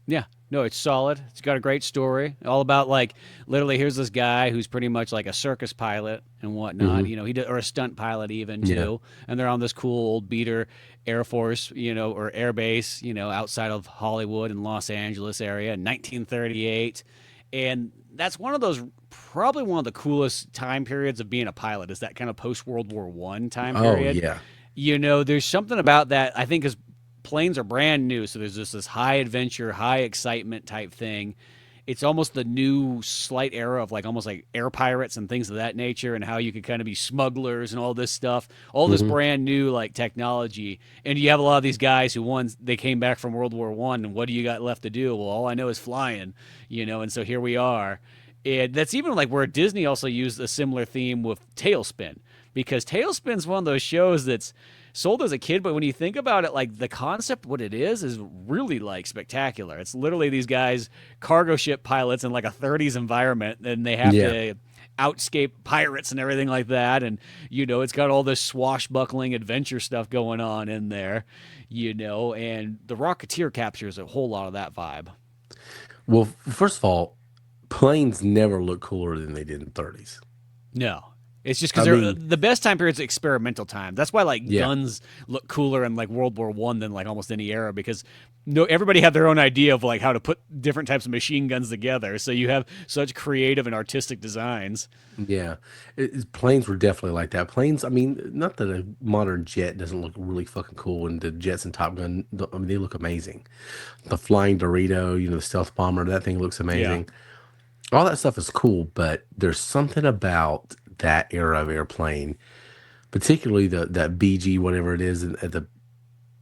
Yeah. No, it's solid. It's got a great story. All about like literally here's this guy who's pretty much like a circus pilot and whatnot. Hmm. You know, or a stunt pilot even Yeah. too. And they're on this cool old beater Air Force, or Air Base, outside of Hollywood and Los Angeles area in 1938. And that's one of those probably one of the coolest time periods of being a pilot is that kind of post World War One time Oh period. yeah. There's something about that I think is planes are brand new, so there's just this high adventure, high excitement type thing. It's almost the new slight era of like almost like air pirates and things of that nature, and how you could kind of be smugglers and all this stuff, all this Hmm. brand new like technology. And you have a lot of these guys who they came back from World War One, and what do you got left to do? Well, all I know is flying, and so here we are. And that's even like where Disney also used a similar theme with Tailspin, because Tailspin's one of those shows that's sold as a kid, but when you think about it, like the concept, what it is really like spectacular. It's literally these guys, cargo ship pilots in like a 30s environment, and they have Yeah. to outscape pirates and everything like that. And, it's got all this swashbuckling adventure stuff going on in there, and the Rocketeer captures a whole lot of that vibe. Well, first of all, planes never look cooler than they did in the 30s. No. It's just because I they're mean, the best time period's experimental time. That's why like yeah. guns look cooler in like World War One than like almost any era, because no everybody had their own idea of like how to put different types of machine guns together. So you have such creative and artistic designs. Yeah, planes were definitely like that. Planes, I mean, not that a modern jet doesn't look really fucking cool, and the jets in Top Gun, I mean, they look amazing. The flying Dorito, the stealth bomber, that thing looks Yeah. amazing. All that stuff is cool, but there's something about that era of airplane, particularly that BG, whatever it is, at the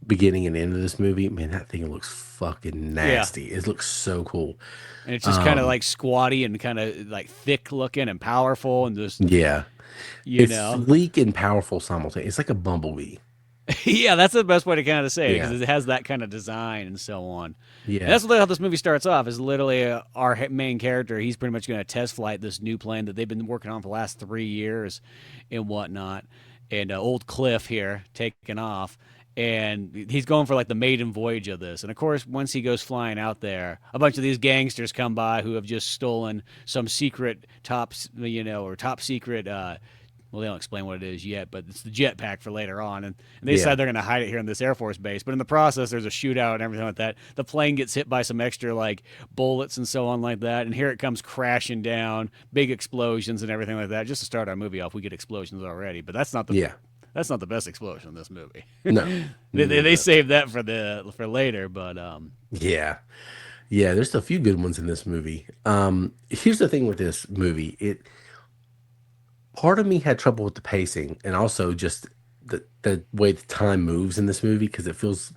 beginning and end of this movie. Man, that thing looks fucking Yeah. nasty. It looks so cool. And it's just kind of Um, like squatty and kind of like thick looking and powerful and just, yeah, you it's know. sleek and powerful simultaneously. It's like a bumblebee. Yeah, that's the best way to kind of say it Yeah. because it has that kind of design and so on. And Yeah. that's literally how this movie starts off. Is literally our main character. He's pretty much going to test flight this new plane that they've been working on for the last 3 years and whatnot. And old Cliff here taking off, and he's going for like the maiden voyage of this. And of course, once he goes flying out there, a bunch of these gangsters come by who have just stolen some secret or top secret. Well, they don't explain what it is yet, but it's the jetpack for later on. And they Yeah. decide they're going to hide it here in this Air Force base. But in the process, there's a shootout and everything like that. The plane gets hit by some extra like bullets and so on like that. And here it comes crashing down, big explosions and everything like that. Just to start our movie off, we get explosions already, but Yeah. that's not the best explosion in this movie. No. They No. saved that for later, but Yeah. Yeah, there's a few good ones in this movie. Here's the thing with this movie. It Part of me had trouble with the pacing and also just the way the time moves in this movie because it feels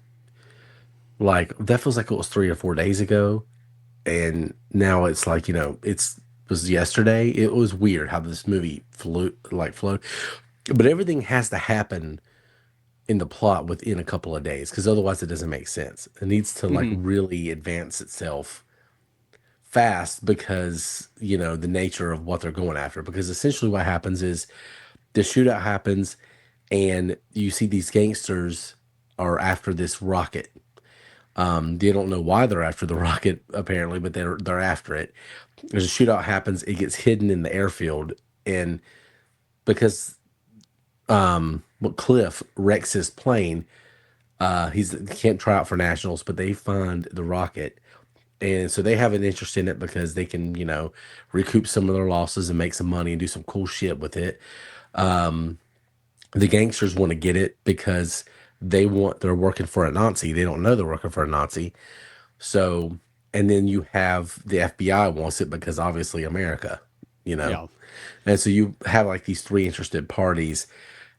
like it was 3 or 4 days ago, and now it's like it was yesterday. It was weird how this movie flowed, but everything has to happen in the plot within a couple of days because otherwise it doesn't make sense. It needs to like mhm. really advance itself fast because the nature of what they're going after, because essentially what happens is the shootout happens and you see these gangsters are after this rocket. They don't know why they're after the rocket apparently, but they're after it. There's a shootout happens, it gets hidden in the airfield, and because Cliff wrecks his plane, he can't try out for nationals, but they find the rocket, and so they have an interest in it because they can recoup some of their losses and make some money and do some cool shit with it. The gangsters want to get it because they're working for a Nazi. They don't know they're working for a Nazi. So, and then you have the FBI wants it because obviously America, you know. Yeah. And so you have like these three interested parties,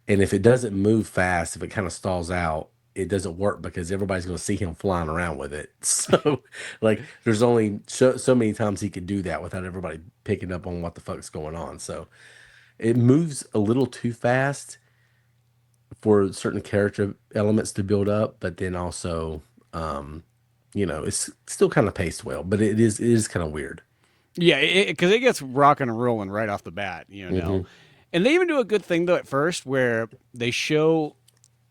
and if it doesn't move fast, if it kind of stalls out, it doesn't work because everybody's going to see him flying around with it. So, like, there's only so many times he could do that without everybody picking up on what the fuck's going on. So, it moves a little too fast for certain character elements to build up, but then also, it's still kind of paced well, but it is kind of weird. Yeah, because it gets rocking and rolling right off the bat, Hmm. And they even do a good thing though at first where they show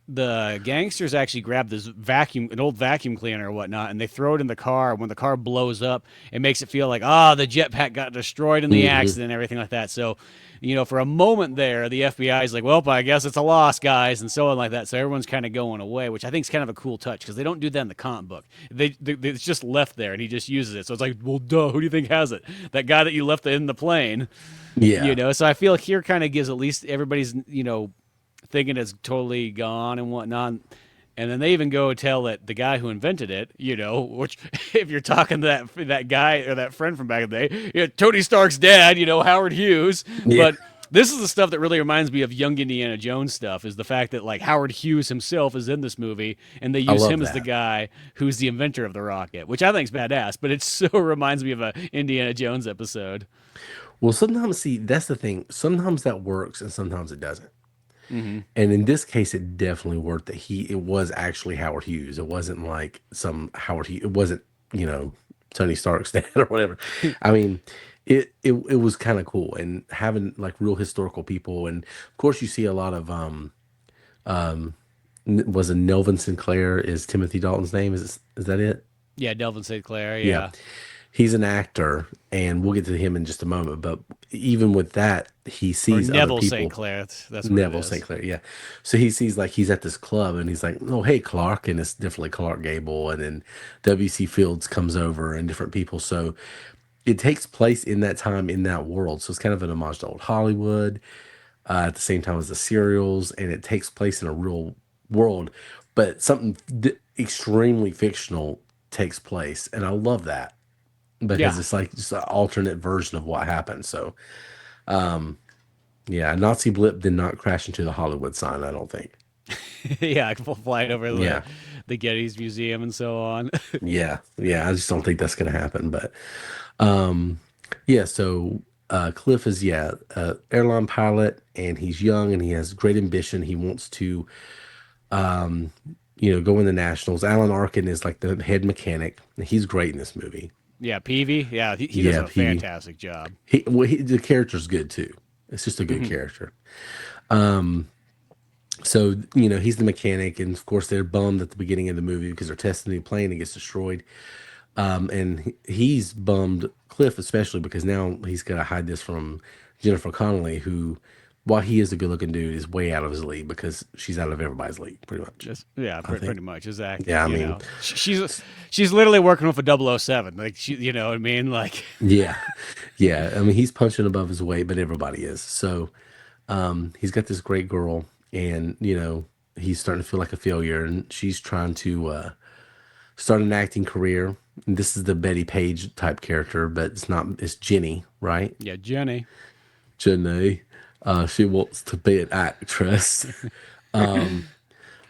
the gangsters actually grab this an old vacuum cleaner or whatnot, and they throw it in the car. When the car blows up, it makes it feel like, the jetpack got destroyed in the accident and everything like that. So, for a moment there, the FBI is like, well, I guess it's a loss, guys, and so on like that. So everyone's kind of going away, which I think is kind of a cool touch because they don't do that in the comic book. It's just left there, and he just uses it. So it's like, well, duh, who do you think has it? That guy that you left in the plane. Yeah. So I feel like here kind of gives at least everybody's, thinking it's totally gone and whatnot. And then they even go tell that the guy who invented it, which if you're talking to that guy or that friend from back in the day, Tony Stark's dad, Howard Hughes. Yeah. But this is the stuff that really reminds me of young Indiana Jones stuff, is the fact that like Howard Hughes himself is in this movie, and they use him as the guy who's the inventor of the rocket, which I think is badass. But it so reminds me of a Indiana Jones episode. Well, sometimes, see, that's the thing. Sometimes that works and sometimes it doesn't. Mm-hmm. And in this case, it definitely worked that it was actually Howard Hughes. It wasn't like some Howard Hughes. It wasn't, Tony Stark's dad or whatever. I mean, it was kind of cool, and having like real historical people. And of course, you see a lot of, was it Nelvin Sinclair is Timothy Dalton's name? Is that it? Yeah, Delvin St. Clair. Yeah. Yeah. He's an actor, and we'll get to him in just a moment. But even with that, he Or sees other Neville people. St. Clair. That's what Neville it is. St. Clair, yeah. So he sees like he's at this club, and he's like, "Oh, hey, Clark," and it's definitely Clark Gable, and then W.C. Fields comes over, and different people. So it takes place in that time in that world. So it's kind of an homage to old Hollywood, at the same time as the serials, and it takes place in a real world, but something extremely fictional takes place, and I love that. Because it's like just an alternate version of what happened. So, yeah, Nazi blip did not crash into the Hollywood sign, I don't think. Yeah, flying over Yeah, the Getty's Museum and so on. yeah. I just don't think that's going to happen. But, yeah, so Cliff is, airline pilot, and he's young and he has great ambition. He wants to, go in the Nationals. Alan Arkin is like the head mechanic. He's great in this movie. Yeah, Peavy. Yeah, he does a Peavy. fantastic job. The character's good too. It's just a good character. So he's the mechanic, and of course they're bummed at the beginning of the movie because they're testing the plane and it gets destroyed. And he's bummed, Cliff especially, because now he's got to hide this from Jennifer Connelly, who, while he is a good-looking dude, is way out of his league because she's out of everybody's league, pretty much. Pretty much, exactly. Yeah, I mean, she's literally working with a 007. Like you know what I mean? Like yeah. I mean, he's punching above his weight, but everybody is. So, he's got this great girl, and he's starting to feel like a failure, and she's trying to start an acting career. And this is the Betty Page type character, but it's not. It's Jenny, right? yeah, Jenny. Jenny. She wants to be an actress.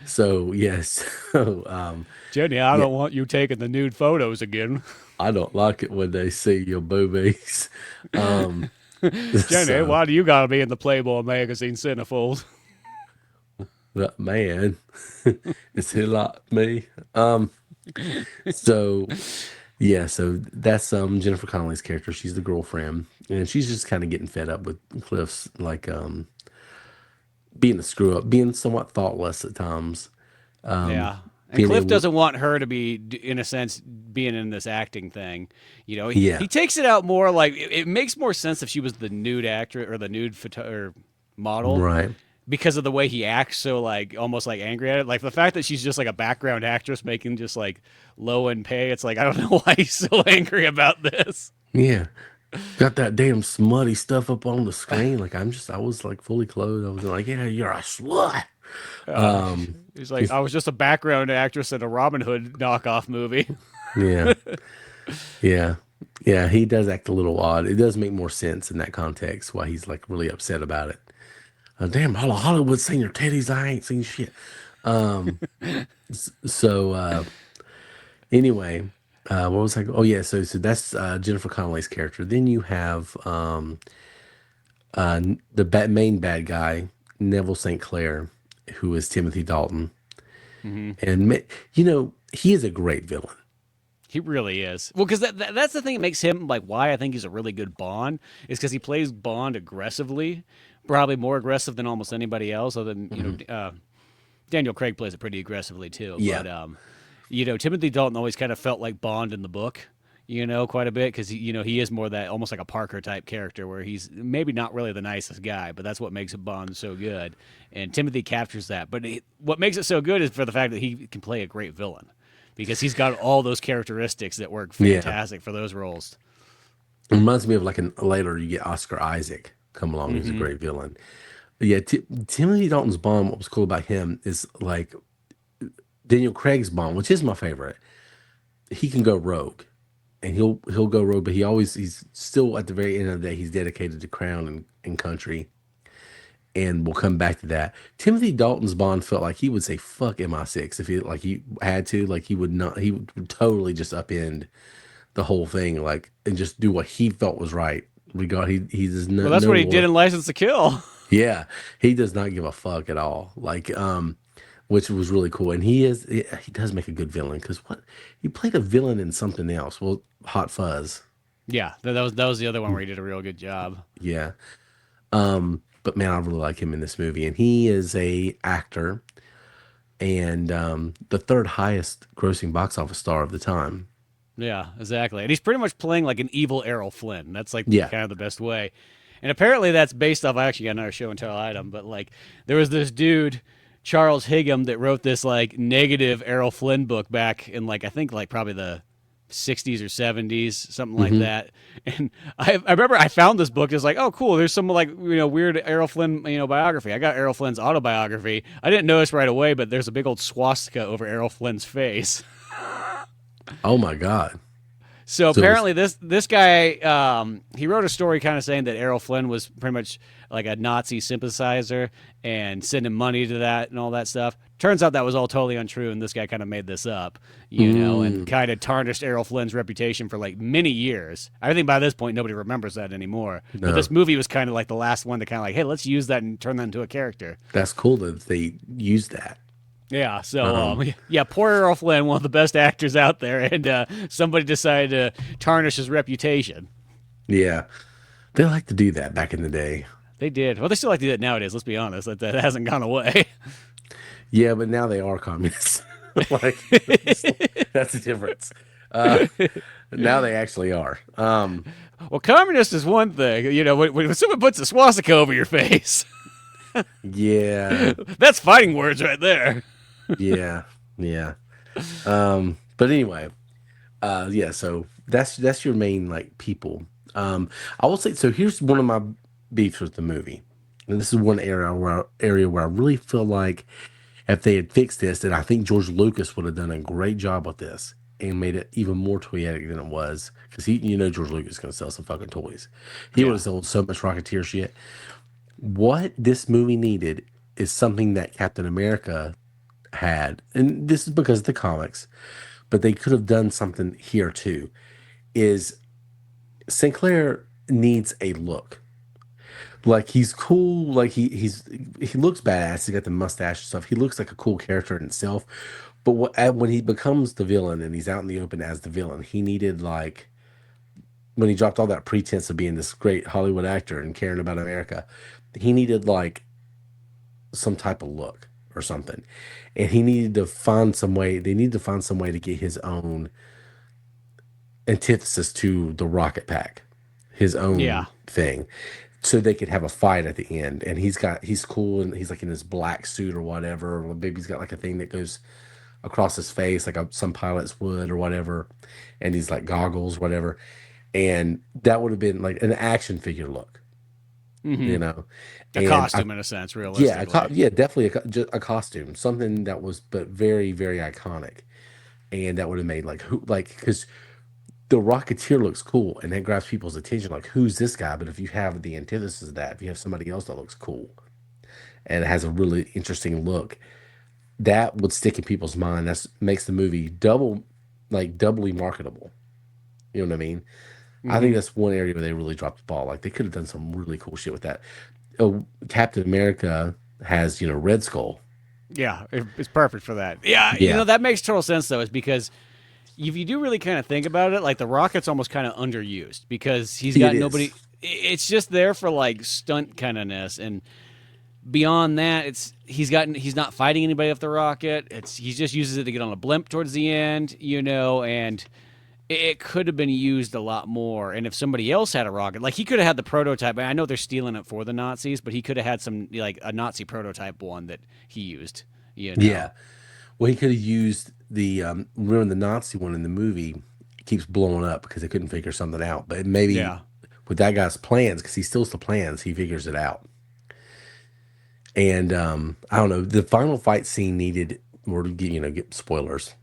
So yes. So Jenny, I don't want you taking the nude photos again. I don't like it when they see your boobies. Jenny, why do you gotta be in the Playboy magazine centerfold? That man, is he like me? So so that's Jennifer Connelly's character. She's the girlfriend, and she's just kind of getting fed up with Cliff's like being a screw up, being somewhat thoughtless at times. Yeah. And Cliff doesn't want her to be, in a sense, being in this acting thing. He takes it out more like it makes more sense if she was the nude actress or the nude or model, right? Because of the way he acts, so like almost like angry at it. Like the fact that she's just like a background actress making just like low end pay. It's like I don't know why he's so angry about this. Yeah. Got that damn smutty stuff up on the screen. Like I was like fully clothed. I was like, yeah, you're a slut. He's like, I was just a background actress in a Robin Hood knockoff movie. Yeah. He does act a little odd. It does make more sense in that context why he's like really upset about it. Damn, all of Hollywood's seen your titties. I ain't seen shit. So anyway, what was I? Oh yeah, so that's Jennifer Connelly's character. Then you have the main bad guy, Neville St. Clair, who is Timothy Dalton, and he is a great villain. He really is. Well, because that's the thing that makes him like why I think he's a really good Bond is because he plays Bond aggressively, probably more aggressive than almost anybody else. Other than Daniel Craig plays it pretty aggressively too. Yeah. But Timothy Dalton always kind of felt like Bond in the book. Quite a bit because he is more that almost like a Parker type character where he's maybe not really the nicest guy, but that's what makes Bond so good. And Timothy captures that. But what makes it so good is for the fact that he can play a great villain because he's got all those characteristics that work fantastic for those roles. It reminds me of later you get Oscar Isaac come along, who's a great villain. But yeah, Timothy Dalton's Bond. What was cool about him is like Daniel Craig's Bond, which is my favorite. He can go rogue. And he'll go rogue, but he's still at the very end of the day, he's dedicated to crown and country. And we'll come back to that. Timothy Dalton's Bond felt like he would say fuck MI6 if he had to, like he would totally just upend the whole thing, and just do what he felt was right. He does not. Well, that's what he did in License to Kill. Yeah, he does not give a fuck at all. Which was really cool, and he does make a good villain because he played a villain in something else. Well, Hot Fuzz. Yeah, that was the other one where he did a real good job. Yeah, but man, I really like him in this movie, and he is a actor, and the third highest grossing box office star of the time. Yeah, exactly, and he's pretty much playing like an evil Errol Flynn. That's kind of the best way, and apparently that's based off. I actually got another show and tell item, but there was this dude, Charles Higham, that wrote this negative Errol Flynn book back in I think probably the 60s or 70s, something like that. And I remember I found this book. It's oh cool, there's some weird Errol Flynn biography. I got Errol Flynn's autobiography. I didn't notice right away, but there's a big old swastika over Errol Flynn's face. Oh my god. So apparently this guy, he wrote a story kind of saying that Errol Flynn was pretty much like a Nazi sympathizer and sending money to that and all that stuff. Turns out that was all totally untrue, and this guy kind of made this up, and kind of tarnished Errol Flynn's reputation for many years. I think by this point nobody remembers that anymore. No. But this movie was kind of the last one to kind of hey, let's use that and turn that into a character. That's cool that they used that. Yeah, so poor Errol Flynn, one of the best actors out there, and somebody decided to tarnish his reputation. Yeah, they like to do that back in the day. They did. Well, they still like to do that nowadays. Let's be honest, that hasn't gone away. Yeah, but now they are communists. That's the difference. Now they actually are. Well, communist is one thing. When someone puts a swastika over your face. Yeah, that's fighting words right there. Yeah. But anyway, so that's your main people. I will say, so here's one of my beefs with the movie, and this is one area where I really feel like if they had fixed this, then I think George Lucas would have done a great job with this and made it even more toyetic than it was, because George Lucas is going to sell some fucking toys. He would have sold so much Rocketeer shit. What this movie needed is something that Captain America had, and this is because of the comics, but they could have done something here too, is Sinclair needs a look. He's cool, he looks badass, he got the mustache and stuff, he looks like a cool character in itself, but when he becomes the villain and he's out in the open as the villain, he needed when he dropped all that pretense of being this great Hollywood actor and caring about America, he needed some type of look or something, and he needed to find some way. They needed to find some way to get his own antithesis to the Rocket Pack, his own thing, so they could have a fight at the end. And he's cool, and he's in his black suit or whatever. Or maybe he's got a thing that goes across his face, some pilots would or whatever, and he's goggles, whatever. And that would have been an action figure look. A costume in a sense, realistically. Yeah, definitely a costume, something that was but very, very iconic, and that would have made because the Rocketeer looks cool and that grabs people's attention. Who's this guy? But if you have the antithesis of that, if you have somebody else that looks cool and has a really interesting look, that would stick in people's mind. That makes the movie doubly marketable. You know what I mean? I think that's one area where they really dropped the ball. They could have done some really cool shit with that. Captain America has, Red Skull. Yeah, it's perfect for that. Yeah, that makes total sense, though, is because if you do really kind of think about it, the Rocket's almost kind of underused because he's got nobody. It's just there for, stunt kind of-ness. And beyond that, he's not fighting anybody off the rocket. He just uses it to get on a blimp towards the end, and it could have been used a lot more. And if somebody else had a rocket, like he could have had the prototype. I know they're stealing it for the Nazis, but he could have had some like a Nazi prototype one that he used. Yeah. Well, he could have used the remember the Nazi one in the movie keeps blowing up because they couldn't figure something out. But maybe with that guy's plans, because he steals the plans, he figures it out. And I don't know. The final fight scene needed. We're get spoilers.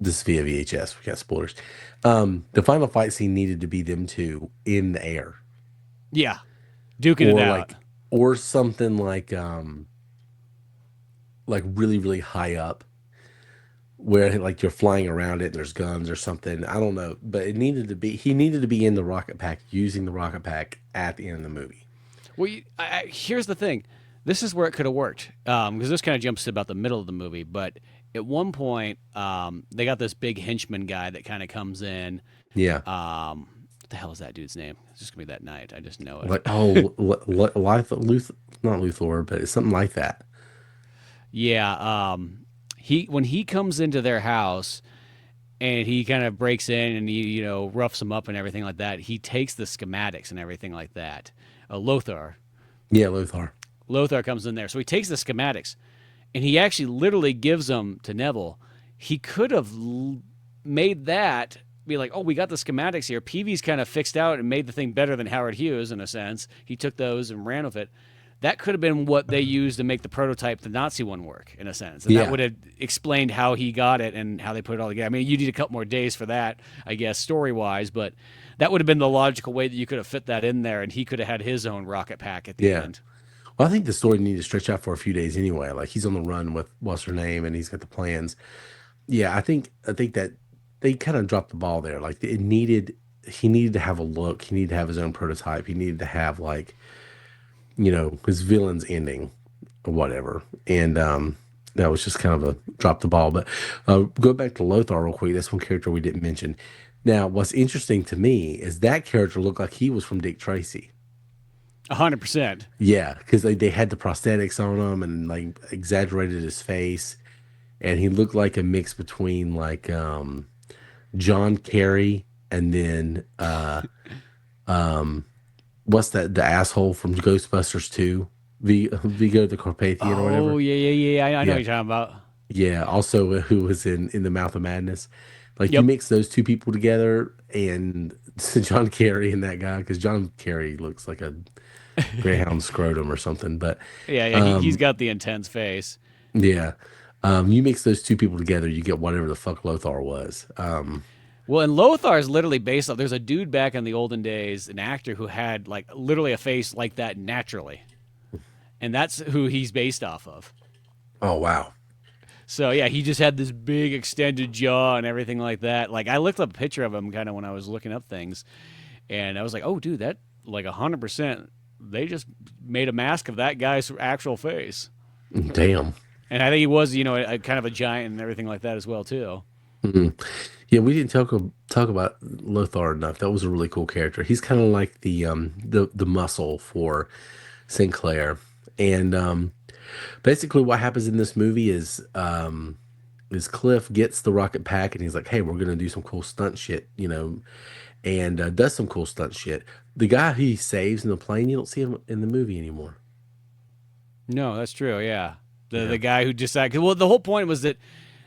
This is via VHS. We got spoilers. The final fight scene needed to be them two in the air. Yeah, duking it out, or something like really really high up, where like you're flying around it and there's guns or something. I don't know, but he needed to be in the rocket pack, using the rocket pack at the end of the movie. Well, here's the thing. This is where it could have worked, because this kind of jumps to about the middle of the movie. But at one point, they got this big henchman guy that kind of comes in. Yeah. What the hell is that dude's name? It's just gonna be that night. I just know it. Like not Luthor, but it's something like that. Yeah. When he comes into their house and he kind of breaks in and he roughs them up and everything like that, he takes the schematics and everything like that. Lothar. Yeah, Lothar. Lothar comes in there. So he takes the schematics and he actually literally gives them to Neville. He could have made that be like, oh, we got the schematics here. Peavy's kind of fixed out and made the thing better than Howard Hughes in a sense. He took those and ran with it. That could have been what they used to make the prototype, the Nazi one, work in a sense. And that would have explained how he got it and how they put it all together. I mean, you need a couple more days for that, I guess, story-wise, but that would have been the logical way that you could have fit that in there, and he could have had his own rocket pack at the end. Well, I think the story needed to stretch out for a few days anyway. Like, he's on the run with what's her name, and he's got the plans. Yeah, I think that they kind of dropped the ball there. Like, he needed to have a look. He needed to have his own prototype. He needed to have, like, his villain's ending or whatever. And that was just kind of a drop the ball. But go back to Lothar real quick. That's one character we didn't mention. Now, what's interesting to me is that character looked like he was from Dick Tracy. 100%. Yeah, because they had the prosthetics on him and like exaggerated his face. And he looked like a mix between like John Kerry and then what's that? The asshole from Ghostbusters 2, Vigo the Carpathian or whatever. Oh yeah. I know what you're talking about. Yeah. Also, who was in The Mouth of Madness? Like you mix those two people together, and John Kerry and that guy, because John Kerry looks like a greyhound scrotum or something. But he's got the intense face. Yeah. You mix those two people together, you get whatever the fuck Lothar was. Well, and Lothar is literally based off. There's a dude back in the olden days, an actor who had like literally a face like that naturally, and that's who he's based off of. Oh wow! So yeah, he just had this big extended jaw and everything like that. Like I looked up a picture of him kind of when I was looking up things, and I was like, oh dude, that like 100%. They just made a mask of that guy's actual face. Damn. And I think he was, a kind of a giant and everything like that as well too. Mm-hmm. Yeah, we didn't talk about Lothar enough. That was a really cool character. He's kind of like the muscle for Sinclair, and basically what happens in this movie is Cliff gets the rocket pack and he's like, "Hey, we're gonna do some cool stunt shit," and does some cool stunt shit. The guy he saves in the plane, you don't see him in the movie anymore. No, that's true. Yeah, the guy who decided. Well, the whole point was that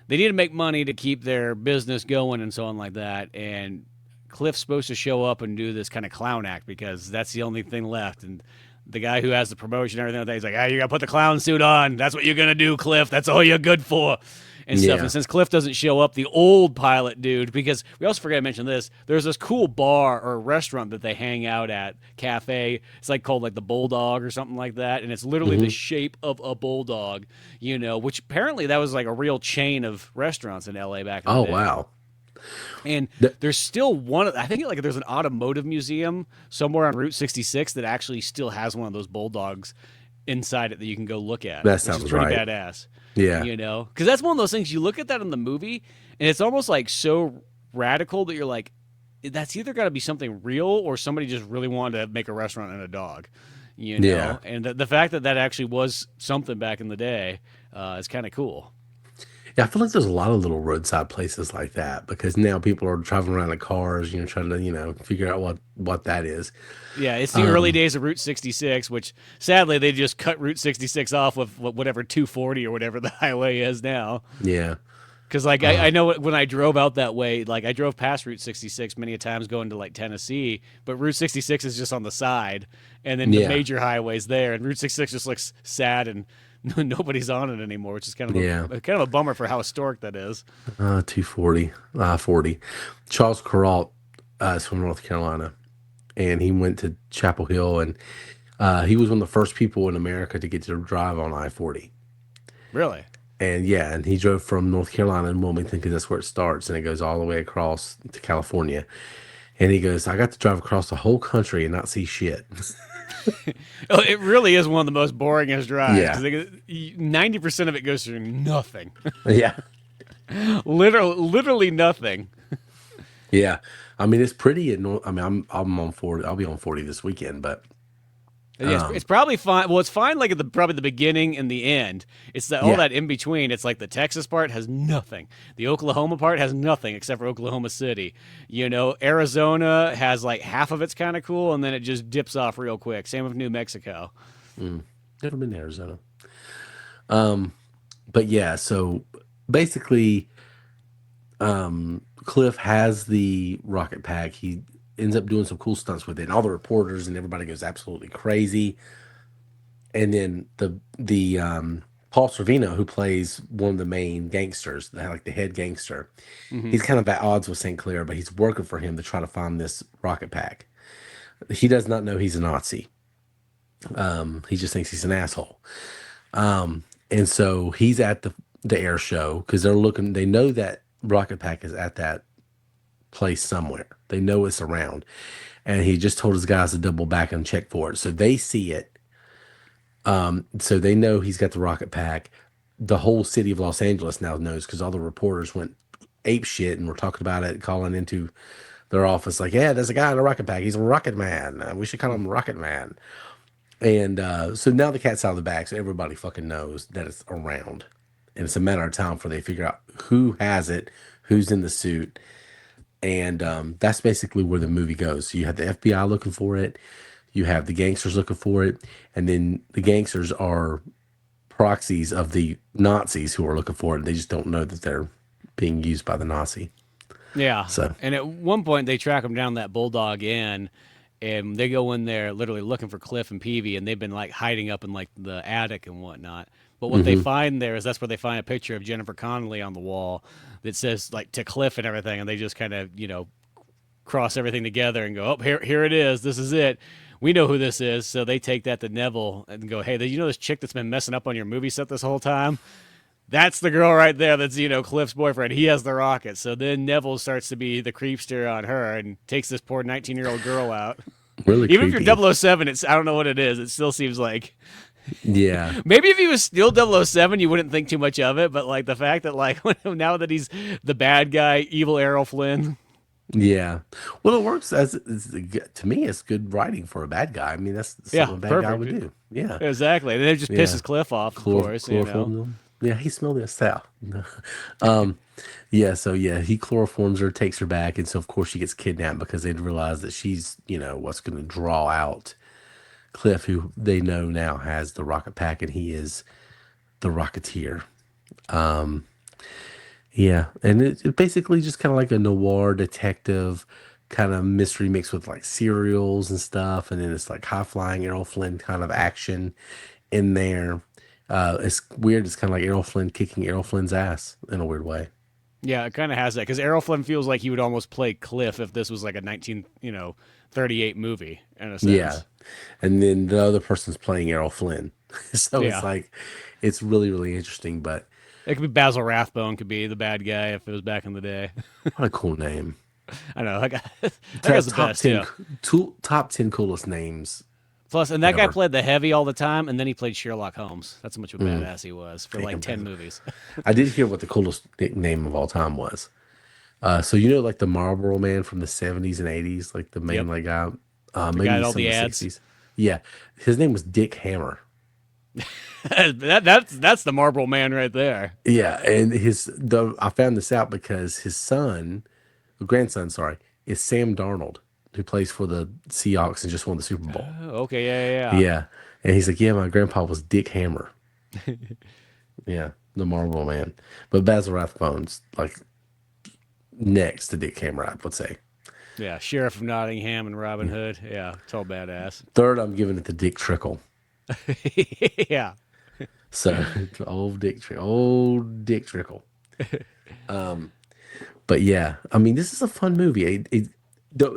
they need to make money to keep their business going and so on like that. And Cliff's supposed to show up and do this kind of clown act because that's the only thing left. And the guy who has the promotion and everything like that, he's like, "Hey, you got to put the clown suit on. That's what you're going to do, Cliff. That's all you're good for." And stuff. And since Cliff doesn't show up, the old pilot dude, because we also forgot to mention this, there's this cool bar or restaurant that they hang out at, cafe. It's like called like the Bulldog or something like that. And it's literally the shape of a bulldog, which apparently that was like a real chain of restaurants in LA back in the day. Oh, wow. And there's still one, I think like there's an automotive museum somewhere on Route 66 that actually still has one of those bulldogs inside it that you can go look at. That sounds pretty right. badass. Yeah. Because that's one of those things, you look at that in the movie, and it's almost like so radical that you're like, that's either got to be something real or somebody just really wanted to make a restaurant and a dog. Yeah. and the fact that that actually was something back in the day is kind of cool. Yeah, I feel like there's a lot of little roadside places like that because now people are driving around in cars, trying to, figure out what that is. Yeah, it's the early days of Route 66, which sadly they just cut Route 66 off with whatever 240 or whatever the highway is now. Yeah. Because like I know when I drove out that way, like I drove past Route 66 many a times going to like Tennessee, but Route 66 is just on the side, and then the Yeah. major highway's there, and Route 66 just looks sad and nobody's on it anymore, which is Yeah. kind of a bummer for how historic that is. 240, 40. Charles Kuralt is from North Carolina, and he went to Chapel Hill, and he was one of the first people in America to get to drive on I-40. Really? And yeah, and he drove from North Carolina and Wilmington because that's where it starts, and it goes all the way across to California. And he goes, I got to drive across the whole country and not see shit. Oh, it really is one of the most boringest drives. Yeah. 90% of it goes through nothing. Yeah. Literally nothing. Yeah. I mean, it's pretty. I'm on 40. I'll be on 40 this weekend, but Yeah, it's probably fine. Well, it's fine like at probably the beginning and the end. It's all Yeah. that in between. It's like the Texas part has nothing. The Oklahoma part has nothing except for Oklahoma City. Arizona has like half of it's kind of cool, and then it just dips off real quick. Same with New Mexico. never been to Arizona. But yeah, so basically, Cliff has the rocket pack. He ends up doing some cool stunts with it, and all the reporters and everybody goes absolutely crazy. And then the Paul Sorvino, who plays one of the main gangsters, like the head gangster, he's kind of at odds with St. Clair, but he's working for him to try to find this rocket pack. He does not know he's a Nazi. He just thinks he's an asshole. And so he's at the air show because they know that rocket pack is at that place somewhere. They know it's around. And he just told his guys to double back and check for it. So they see it. So they know he's got the rocket pack. The whole city of Los Angeles now knows because all the reporters went ape shit and were talking about it, calling into their office like, yeah, there's a guy in a rocket pack. He's a rocket man. We should call him Rocket Man. And so now the cat's out of the bag, so everybody fucking knows that it's around. And it's a matter of time before they figure out who has it, who's in the suit. And that's basically where the movie goes. So you have the FBI looking for it. You have the gangsters looking for it. And then the gangsters are proxies of the Nazis who are looking for it. They just don't know that they're being used by the Nazi. Yeah. So. And at one point they track him down that Bulldog Inn, and they go in there literally looking for Cliff and Peavy, and they've been like hiding up in like the attic and whatnot. But what they find there is that's where they find a picture of Jennifer Connelly on the wall that says like to Cliff and everything, and they just kind of cross everything together and go, oh, here it is, this is it. We know who this is. So they take that to Neville and go, hey, this chick that's been messing up on your movie set this whole time? That's the girl right there that's, Cliff's boyfriend. He has the rocket. So then Neville starts to be the creepster on her and takes this poor 19-year-old girl out. Really Even creepy. if you're 007, I don't know what it is. It still seems like... Yeah. Maybe if he was still 007, you wouldn't think too much of it. But like the fact that like now that he's the bad guy, evil Errol Flynn... Yeah. Well, it works to me, it's good writing for a bad guy. I mean, that's something a bad guy would do. Yeah. Exactly. And it just pisses Cliff off, of course. Chloroform. Yeah, he smelled it out. Yeah, so yeah, he chloroforms her, takes her back, and so of course she gets kidnapped because they realize that she's, what's going to draw out Cliff, who they know now has the rocket pack, and he is the Rocketeer. Yeah, and it's basically just kind of like a noir detective kind of mystery mixed with like serials and stuff, and then it's like high flying Errol Flynn kind of action in there. It's weird. It's kind of like Errol Flynn kicking Errol Flynn's ass in a weird way. Yeah, it kind of has that because Errol Flynn feels like he would almost play Cliff if this was like a 1938 movie in a sense. Yeah, and then the other person's playing Errol Flynn, so Yeah. it's like it's really really interesting. But It could be Basil Rathbone could be the bad guy if it was back in the day. what a cool name! I know. That guy's the top best. 10, Yeah. top 10 coolest names. Plus, and that guy Ever. played the heavy all the time, and then he played Sherlock Holmes. That's how much of a badass he was for like 10 movies. I did hear what the coolest name of all time was. So like the Marlboro Man from the 70s and 80s, like the main Yep. like guy, The maybe guy at all some the of ads? 60s. Yeah, his name was Dick Hammer. That's the Marlboro Man right there. Yeah, and I found this out because his son, grandson, sorry, is Sam Darnold, who plays for the Seahawks and just won the Super Bowl. Oh, okay, yeah, Yeah, and he's like, yeah, my grandpa was Dick Hammer. Yeah, the Marlboro Man, but Basil Rathbone's like next to Dick Hammer, I would say. yeah. Sheriff of Nottingham and Robin Hood. Yeah, total badass. Third, I'm giving it to Dick Trickle. Yeah. So old Dick Trickle. But yeah, I mean, this is a fun movie.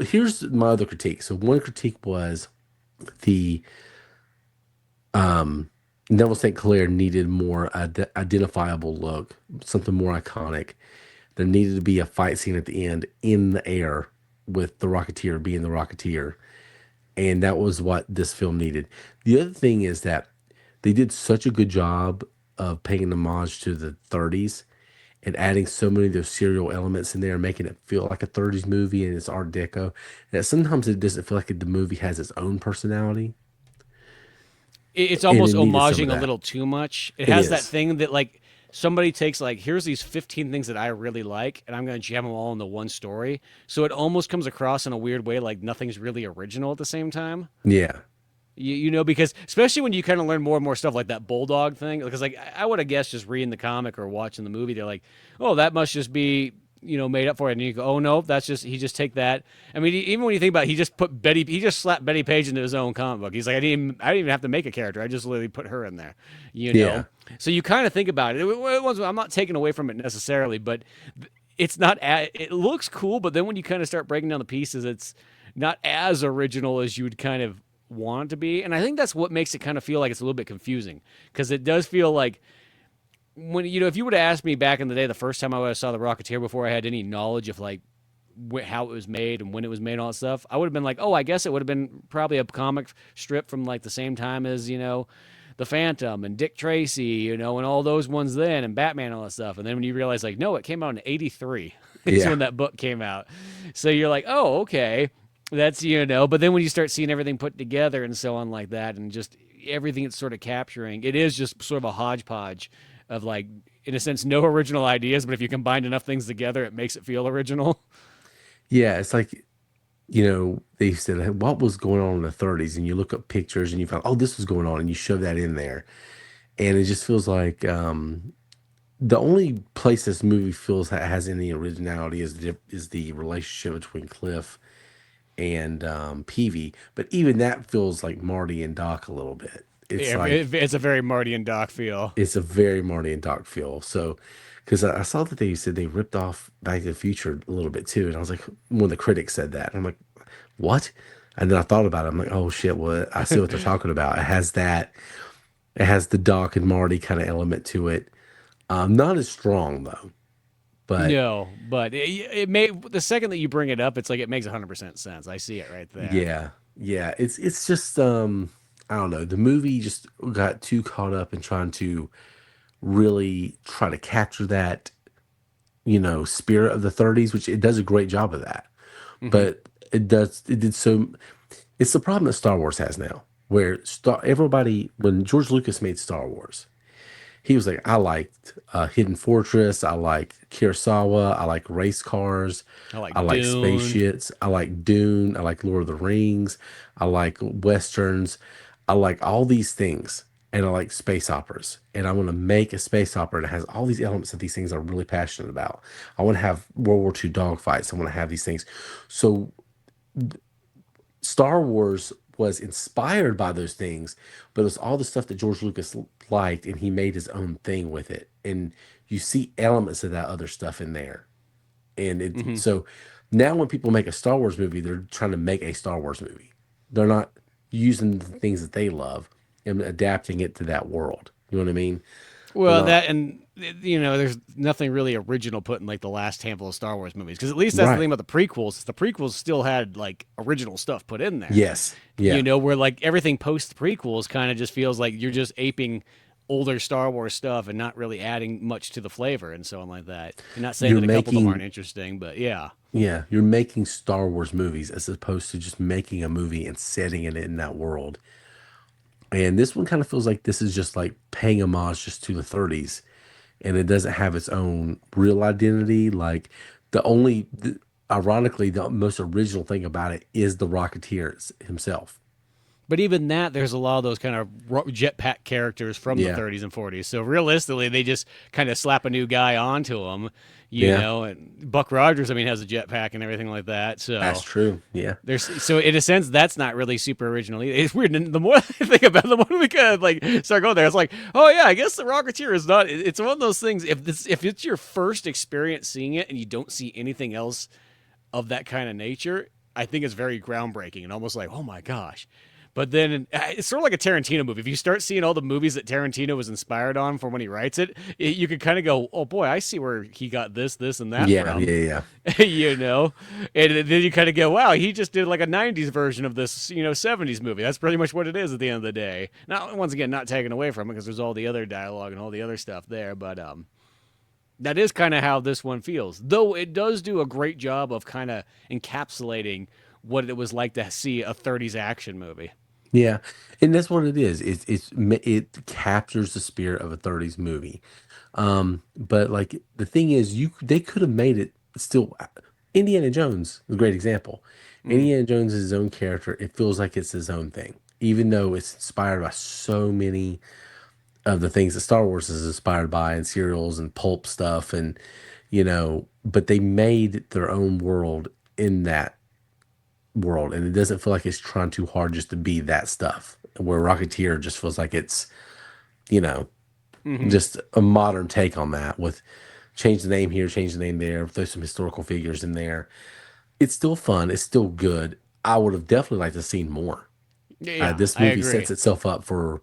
Here's my other critique. So one critique was the Neville St. Clair needed more identifiable look, something more iconic. There needed to be a fight scene at the end in the air with the Rocketeer being the Rocketeer, and that was what this film needed. The other thing is that they did such a good job of paying homage to the 30s and adding so many of those serial elements in there, making it feel like a 30s movie and it's Art Deco, that sometimes it doesn't feel like the movie has its own personality. It's And almost it needed some of homaging a that. little too much. It It has that is. thing that like somebody takes like here's these 15 things that I really like and I'm going to jam them all into one story. So it almost comes across in a weird way like nothing's really original at the same time. Yeah. You know, because especially when you kind of learn more and more stuff like that bulldog thing, because like I would have guessed just reading the comic or watching the movie, they're like, oh, that must just be made up for it, and you go, oh no, that's just he just take that. I mean, even when you think about it, he just slapped Betty Page into his own comic book. He's like, I didn't even have to make a character, I just literally put her in there, you Yeah. know. So you kind of think about it. I'm not taking away from it necessarily, but it's not. It looks cool, but then when you kind of start breaking down the pieces, it's not as original as you would kind of want it to be. And I think that's what makes it kind of feel like it's a little bit confusing because it does feel like when if you would have asked me back in the day the first time I would have saw the Rocketeer before I had any knowledge of like how it was made and when it was made and all that stuff, I would have been like, oh, I guess it would have been probably a comic strip from like the same time as the Phantom and Dick Tracy, and all those ones then, and Batman and all that stuff. And then when you realize like, no, it came out in '83 is Yeah. when that book came out. So you're like, oh, okay. That's but then when you start seeing everything put together and so on like that, and just everything it's sort of capturing, it is just sort of a hodgepodge of like, in a sense, no original ideas, but if you combine enough things together, it makes it feel original. Yeah. It's like, they said, "Hey, what was going on in the 30s?" And you look up pictures and you find, oh, this was going on. And you shove that in there. And it just feels like the only place this movie feels has any originality is the relationship between Cliff and Peavy. But even that feels like Marty and Doc a little bit. It's Yeah, like, it's a very Marty and Doc feel. it's a very Marty and Doc feel. So, because I saw that they said they ripped off Back to the Future a little bit too, and I was like, when the critics said that, I'm like, what? And then I thought about it. I'm like, oh shit, what? I see what they're talking about. It has that. It has the Doc and Marty kind of element to it. Not as strong though, but No, but it may the second that you bring it up, it's like it makes 100% sense. I see it right there. yeah, yeah. It's just I don't know. The movie just got too caught up in trying to really try to capture that spirit of the 30s, which it does a great job of that. Hmm. But it did so. It's the problem that Star Wars has now, where everybody, when George Lucas made Star Wars, he was like, I liked Hidden Fortress, I like Kurosawa, I like race cars, I I like like Dune. spaceships, I like Dune, I like Lord of the Rings, I like westerns, I like all these things, and I like space operas. And I want to make a space opera that has all these elements of these things I'm really passionate about. I want to have World War II dogfights. I want to have these things. So Star Wars was inspired by those things, but it's all the stuff that George Lucas liked, and he made his own thing with it. And you see elements of that other stuff in there. And Hmm. so now when people make a Star Wars movie, they're trying to make a Star Wars movie. They're not using the things that they love and adapting it to that world. You know what I mean? They're Well, not that and there's nothing really original put in like the last handful of Star Wars movies because at least that's the right. thing about the prequels. Is the prequels still had like original stuff put in there. Yes. Yeah. Where like everything post the prequels kind of just feels like you're just aping older Star Wars stuff and not really adding much to the flavor and so on like that. And not saying You're that a couple of them aren't making interesting, but yeah. Yeah, you're making Star Wars movies as opposed to just making a movie and setting it in that world. And this one kind of feels like this is just like paying homage just to the 30s, and it doesn't have its own real identity. Like ironically, the most original thing about it is the Rocketeer himself. But even that, there's a lot of those kind of jetpack characters from the Yeah, 30s and 40s. So realistically, they just kind of slap a new guy onto them, yeah, And Buck Rogers, I mean, has a jetpack and everything like that. that's So true. Yeah, in a sense, that's not really super original. It's weird. And the more I think about it, the more we kind of like start going there, it's like, oh yeah, I guess the Rocketeer is not. It's one of those things. If it's your first experience seeing it and you don't see anything else of that kind of nature, I think it's very groundbreaking and almost like, oh my gosh. But then it's sort of like a Tarantino movie. If you start seeing all the movies that Tarantino was inspired on from when he writes you could kind of go, oh boy, I see where he got this, and that yeah, from. yeah, And then you kind of go, wow, he just did like a 90s version of this, 70s movie. That's pretty much what it is at the end of the day. Now, once again, not taken away from it because there's all the other dialogue and all the other stuff there. But that is kind of how this one feels. Though it does do a great job of kind of encapsulating what it was like to see a 30s action movie. yeah. And that's what it is. It captures the spirit of a 30s movie. But like the thing is, they could have made it still. Indiana Jones is a great example. Mm. Indiana Jones is his own character. It feels like it's his own thing, even though it's inspired by so many of the things that Star Wars is inspired by, and serials and pulp stuff, and But they made their own world in that world, and it doesn't feel like it's trying too hard just to be that stuff. Where Rocketeer just feels like it's you know Hmm. just a modern take on that with change the name here, change the name there, throw some historical figures in there. It's still fun. It's still good. I would have definitely liked to have seen more. Yeah, This I movie agree. sets itself up for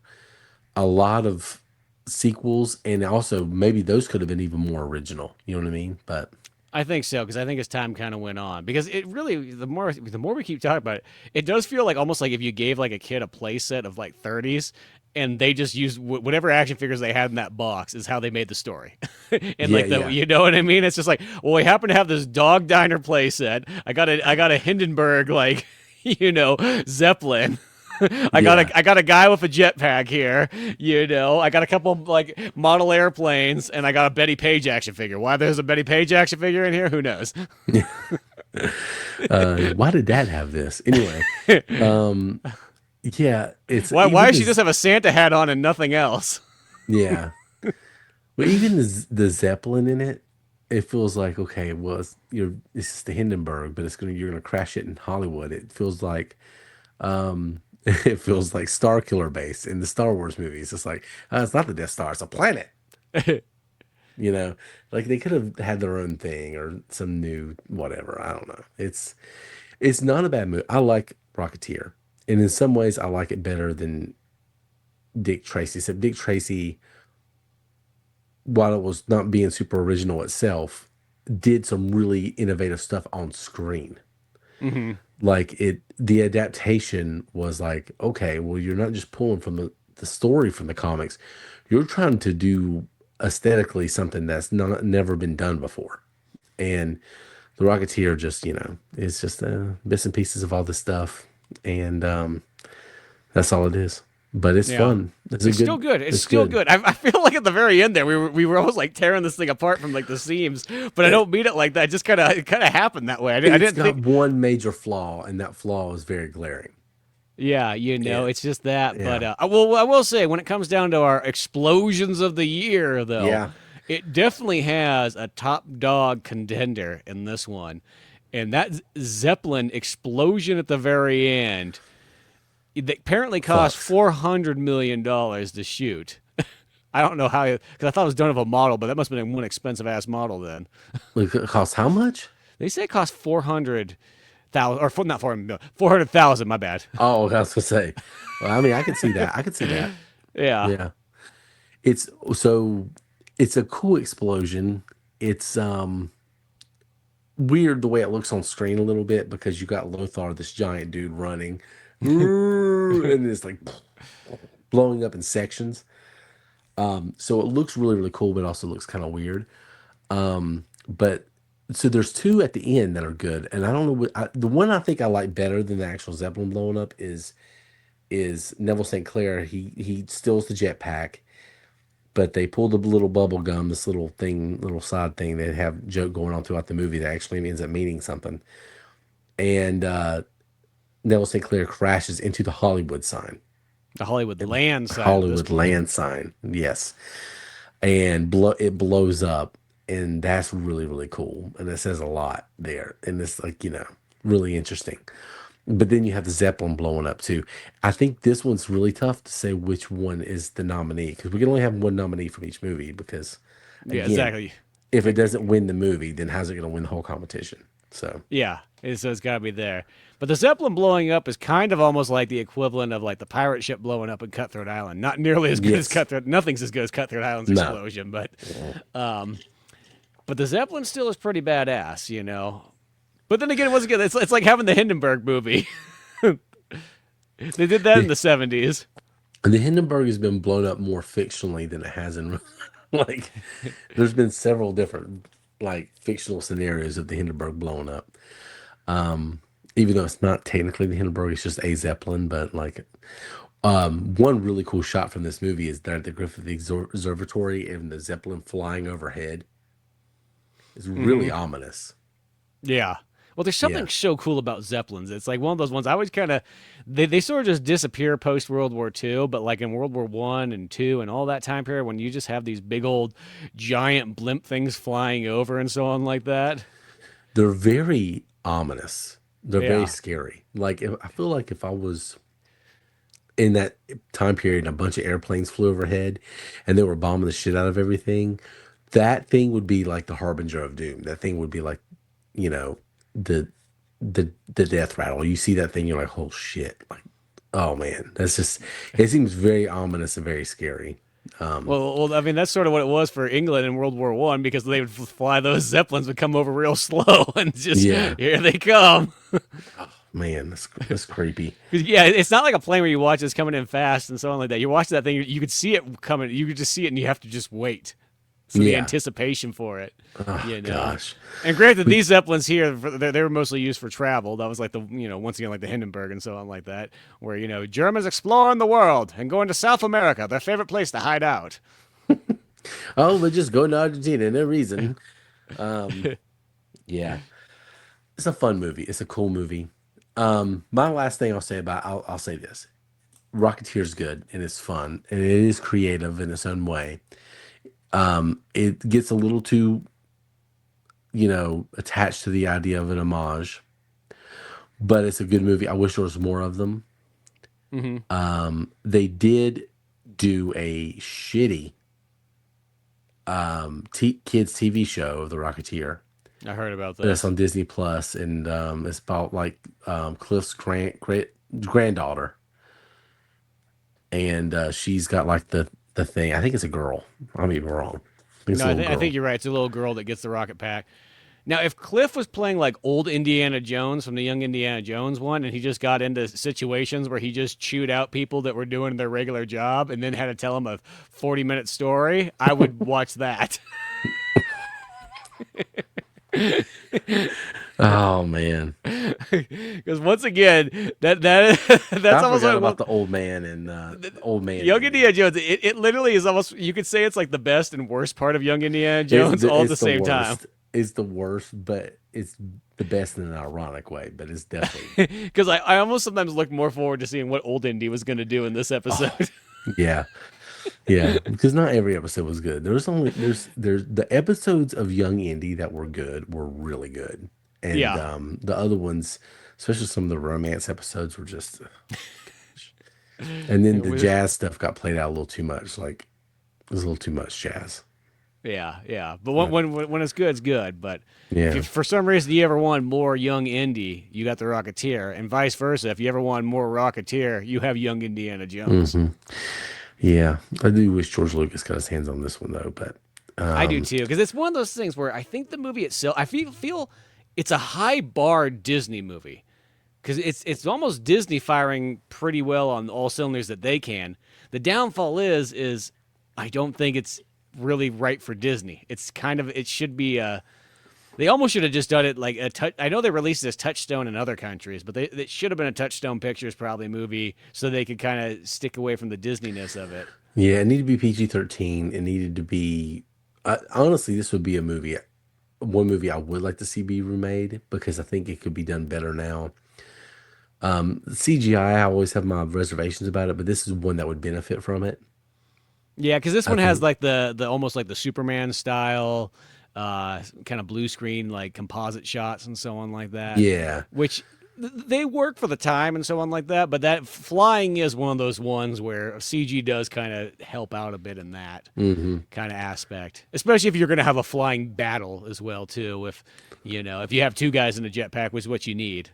a lot of sequels, and also maybe those could have been even more original. You know what I mean? But I think so because I think as time kind of went on, because it really the more we keep talking about it, it does feel like almost like if you gave like a kid a play set of like 30s and they just used whatever action figures they had in that box is how they made the story, and yeah, like yeah, you know what I mean? It's just like, well, we happen to have this dog diner play set. I got a Hindenburg like Zeppelin. yeah, I got a guy with a jetpack here, I got a couple of, like model airplanes, and I got a Betty Page action figure. Why there's a Betty Page action figure in here? Who knows? yeah. Why did Dad have this anyway? Um, yeah, it's Why even does she just this. have a Santa hat on and nothing else? Yeah, but even the Zeppelin in it, it feels like okay. Well, it's the Hindenburg, but you're gonna crash it in Hollywood. It feels like it feels like Star Killer Base in the Star Wars movies. It's like it's not the Death Star; it's a planet. You know, like they could have had their own thing or some new whatever. I don't know. It's not a bad movie. I like Rocketeer, and in some ways, I like it better than Dick Tracy. Except Dick Tracy, while it was not being super original itself, did some really innovative stuff on screen. Hmm. Like the adaptation was like, okay, well, you're not just pulling from the story from the comics, you're trying to do aesthetically something that's never been done before. And the Rocketeer just, it's just bits and pieces of all this stuff, and that's all it is. But it's Yeah. fun. It's still good. It's It's still good. good. I feel like at the very end there, we were almost like tearing this thing apart from like the seams, but I It, don't mean it like that. It just kind of happened that way. I it's didn't got think. one major flaw, and that flaw is very glaring. Yeah, Yeah, it's just that. But yeah, I will say when it comes down to our explosions of the year, though, yeah. it definitely has a top dog contender in this one, and that Zeppelin explosion at the very end. It apparently cost Fucks. $400 million to shoot. I don't know how, because I thought it was done of a model, but that must have been one expensive ass model then. Look, it costs how much? They say it cost 400,000 not 400,000. My bad. Oh, I was gonna say. Well, I mean, I could see that. I could see that. Yeah. Yeah. It's so it's a cool explosion. It's weird the way it looks on screen a little bit because you got Lothar, this giant dude running, and it's like blowing up in sections. So it looks really, really cool, but it also looks kind of weird. But so there's two at the end that are good, and I don't know the one I think I like better than the actual Zeppelin blowing up is Neville St. Clair. He steals the jetpack, but they pull the little bubble gum, this little thing, little side thing they have joke going on throughout the movie that actually ends up meaning something. And Neville St. Clair crashes into the Hollywood sign. The Hollywood land side at this Hollywood point. land sign, yes, and it blows up, and that's really, really cool, and it says a lot there, and it's like, really interesting. But then you have the Zeppelin blowing up too. I think this one's really tough to say which one is the nominee, because we can only have one nominee from each movie, because Yeah, again, exactly. if it doesn't win the movie, then how's it going to win the whole competition? So Yeah, so it's got to be there. But the Zeppelin blowing up is kind of almost like the equivalent of like the pirate ship blowing up in Cutthroat Island. Not nearly as good as yes, Cutthroat. Nothing's as good as Cutthroat Island's no, explosion, um, but the Zeppelin still is pretty badass, you know. But then again, once again, it's like having the Hindenburg movie. They did that in the, the 70s. the Hindenburg has been blown up more fictionally than it has in like. There's been several different like fictional scenarios of the Hindenburg blowing up. Even though it's not technically the Hindenburg, it's just a Zeppelin. But like, one really cool shot from this movie is there at the Griffith Observatory and the Zeppelin flying overhead. It's really ominous. Yeah. Well, there's Yeah, something so cool about Zeppelins. It's like one of those ones I always kind of they sort of just disappear post World War II, but like in World War One and Two and all that time period when you just have these big old giant blimp things flying over and so on like that. they're very ominous. They're very Yeah. scary. Like I feel like if I was in that time period, and a bunch of airplanes flew overhead, and they were bombing the shit out of everything. That thing would be like the harbinger of doom. That thing would be like, you know, the the death rattle. You see that thing, you're like, oh shit, like, oh man, that's just. It seems very ominous and very scary. Um, I mean that's sort of what it was for England in World War One because they would fly those Zeppelins would come over real slow and just yeah, here they come. man, that's creepy. Yeah, it's not like a plane where you watch it's coming in fast and so on like that. You watch that thing, you could see it coming. You could just see it, and you have to just wait. So the Yeah. anticipation for it, Oh you know. gosh. And granted, We, these Zeppelins here, they were mostly used for travel. That was like the, once again, like the Hindenburg and so on like that, where, Germans exploring the world and going to South America, their favorite place to hide out. oh, we're just going to Argentina. No reason. Um, yeah. It's a fun movie. It's a cool movie. My last thing I'll say I'll say this. Rocketeer's good and it's fun and it is creative in its own way. It gets a little too, attached to the idea of an homage, but it's a good movie. I wish there was more of them. Hmm. They did do a shitty kids TV show of the Rocketeer. I heard about That's this. on Disney Plus, and it's about like Cliff's granddaughter, and she's got like the thing. I think it's a girl. I may be wrong. I think it's No, a little I think girl. you're right. It's a little girl that gets the rocket pack. Now, if Cliff was playing like old Indiana Jones from the Young Indiana Jones one, and he just got into situations where he just chewed out people that were doing their regular job and then had to tell them a 40-minute story, I would watch that. Oh man, Because once again, that that's I almost forgot like about what the old man and the old man Young movie. Indiana Jones. It literally is almost you could say it's like the best and worst part of Young Indiana Jones all at the It's the same time. worst. It's the worst, but it's the best in an ironic way. But it's definitely. Because I almost sometimes look more forward to seeing what old Indy was going to do in this episode. Oh yeah, yeah. Because not every episode was good. There's the episodes of Young Indy that were good were really good, and Yeah, the other ones, especially some of the romance episodes, were just. And then it the was. jazz stuff got played out a little too much. Like it was a little too much jazz. Yeah, yeah. But Yeah, when it's good, it's good. But if yeah. you, for some reason you ever want more Young Indy, you got the Rocketeer, and vice versa. If you ever want more Rocketeer, you have Young Indiana Jones. Hmm. Yeah, I do wish George Lucas got his hands on this one though, but I do um, too, because it's one of those things where I think the movie itself, I feel it's a high bar Disney movie because it's almost Disney firing pretty well on all cylinders that they can. The downfall is I don't think it's really right for Disney. It's kind of it should be they almost should have just done it like a touch. I know they released this Touchstone in other countries, but it should have been a Touchstone Pictures probably movie so they could kind of stick away from the Disney-ness of it. Yeah, it needed to be PG-13. It needed to be. Honestly, this would be a movie. One movie I would like to see be remade because I think it could be done better now. CGI, I always have my reservations about it, but this is one that would benefit from it. Yeah, because this I one has think. like the almost like the Superman style, kind of blue screen like composite shots and so on like that, Yeah. which they work for the time and so on like that. But that flying is one of those ones where CG does kind of help out a bit in that Hmm. kind of aspect, especially if you're going to have a flying battle as well too. If if you have two guys in a jetpack, which is what you need.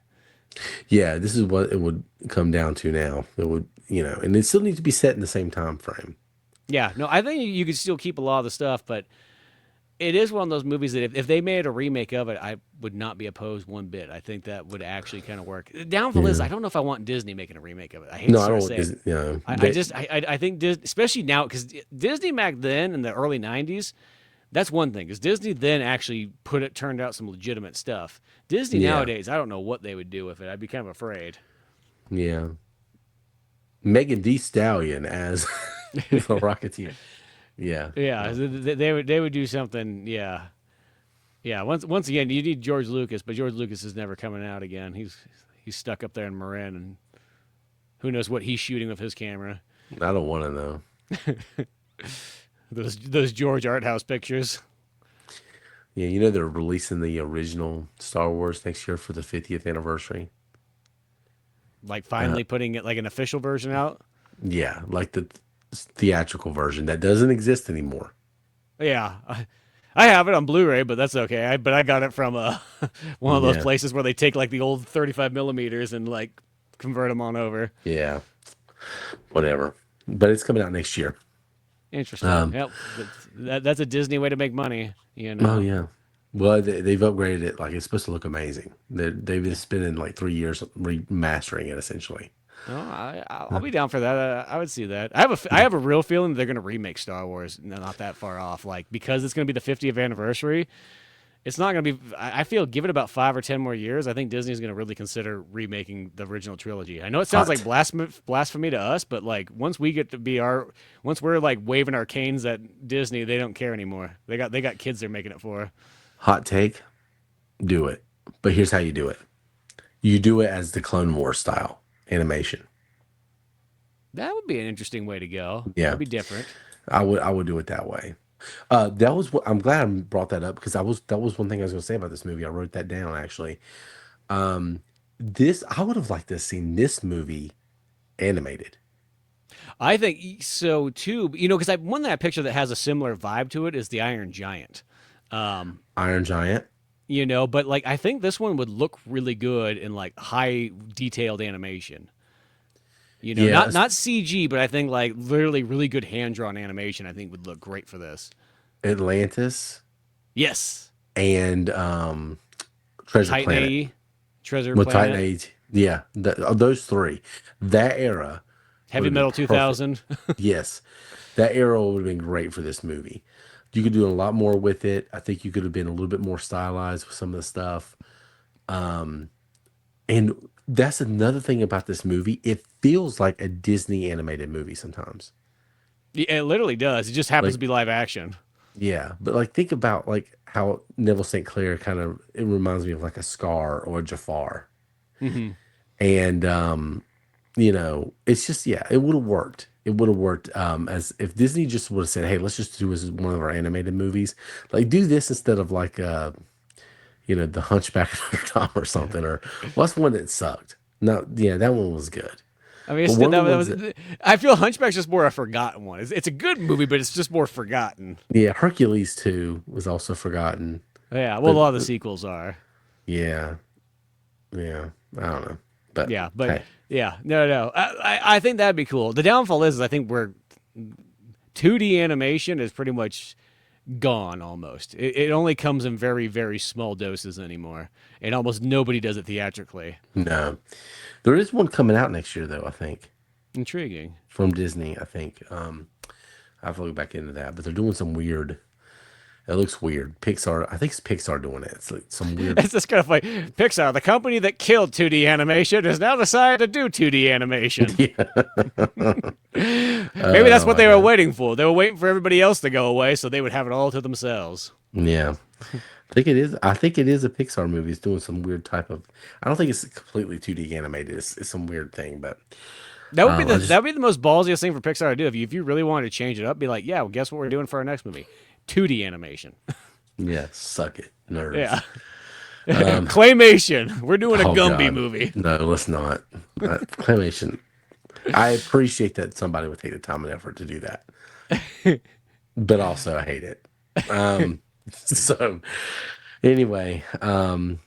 Yeah, this is what it would come down to now. It would, and it still needs to be set in the same time frame. Yeah, no, I think you could still keep a lot of the stuff, but it is one of those movies that if they made a remake of it, I would not be opposed one bit. I think that would actually kind of work. The downfall is Yeah. I don't know if I want Disney making a remake of it. I hate to No, I sort of don't. say it. I They, just I think especially now because Disney back then in the early '90s, that's one thing because Disney then actually turned out some legitimate stuff. Disney yeah, nowadays, I don't know what they would do with it. I'd be kind of afraid. yeah. Megan Thee Stallion as the Rocketeer. Yeah, Yeah, yeah, they would do something. Yeah, yeah. Once again, you need George Lucas, but George Lucas is never coming out again. He's stuck up there in Marin, and who knows what he's shooting with his camera. I don't want to know. Those George art house pictures. Yeah, they're releasing the original Star Wars next year for the 50th anniversary. Like Uh, finally putting it like an official version out. yeah, like the theatrical version that doesn't exist anymore. Yeah, I have it on Blu-ray, but that's okay. But I got it from one of those Yeah, places where they take like the old 35 millimeters and like convert them on over. yeah, whatever. But it's coming out next year. Interesting. Um, Yep, that's a Disney way to make money. oh yeah. Well, they've upgraded it. Like it's supposed to look amazing. They've been spending like 3 years remastering it essentially. Oh, I'll Uh, be down for that. I would see that. I have a real feeling they're going to remake Star Wars. Not that far off. Like because it's going to be the 50th anniversary. It's not going to be. I feel give it about 5 or 10 more years. I think Disney's going to really consider remaking the original trilogy. I know it sounds like Hot. blasphemy to us, but like once we're like waving our canes at Disney, they don't care anymore. They got kids they're making it for. Hot take. Do it. But here's how you do it. You do it as the Clone Wars style animation. That would be an interesting way to go. Yeah, That'd be different. I would do it that way. That was what I'm glad I brought that up because that was one thing I was going to say about this movie. I wrote that down actually. Um, this I would have liked to have seen this movie animated. I think so too. Because I one that picture that has a similar vibe to it is the Iron Giant. Um, Iron Giant. but like I think this one would look really good in like high detailed animation. Yeah, Not CG, but I think like literally really good hand drawn animation. I think would look great for this. Atlantis Yes, and Treasure Titan Planet. A, Treasure With Titan Planet, Age. Yeah, those three. That era would Heavy have been Metal perfect. 2000. Yes, that era would have been great for this movie. You could do a lot more with it. I think you could have been a little bit more stylized with some of the stuff. Um, and that's another thing about this movie. It feels like a Disney animated movie sometimes. Yeah, it literally does. It just happens to Like, be live action. yeah, but like think about like how Neville St. Clair kind of it reminds me of like a Scar or a Jafar. Hmm. And it's just yeah, it would have worked. It would have worked as if Disney just would have said, "Hey, let's just do this as one of our animated movies. Like do this instead of like The Hunchback of Notre Dame or something or what's one that sucked? No, yeah, that one was good. I mean, But it's, one that, of the that ones was. that I feel Hunchback's just more a forgotten one. It's a good movie, but it's just more forgotten. yeah, Hercules 2 was also forgotten. Yeah, well, a But lot of the sequels are. yeah, yeah, I don't know. But Yeah, but hey, yeah, no. I think that'd be cool. The downfall is I think we're 2D animation is pretty much gone almost. It only comes in very, very small doses anymore, and almost nobody does it theatrically. no. There is one coming out next year though, I think. Intriguing. From Disney, I think. I have to look back into that. But they're doing some weird. It looks weird. Pixar. I think it's Pixar doing it. It's like some weird. It's just kind of like Pixar, the company that killed 2D animation, has now decided to do 2D animation. Yeah. Maybe that's what they were waiting for. They were waiting for everybody else to go away so they would have it all to themselves. Yeah. I think it is. I think it is a Pixar movie. It's doing some weird type of. I don't think it's completely 2D animated. It's some weird thing, but That would be that would be the most ballsiest thing for Pixar to do. If you really wanted to change it up, be like, yeah, well, guess what we're doing for our next movie? 2D animation. yeah, suck it, nerds. Yeah. Claymation. We're doing a Gumby God. movie. No, let's not. Claymation. I appreciate that somebody would take the time and effort to do that, but also I hate it. So anyway, well,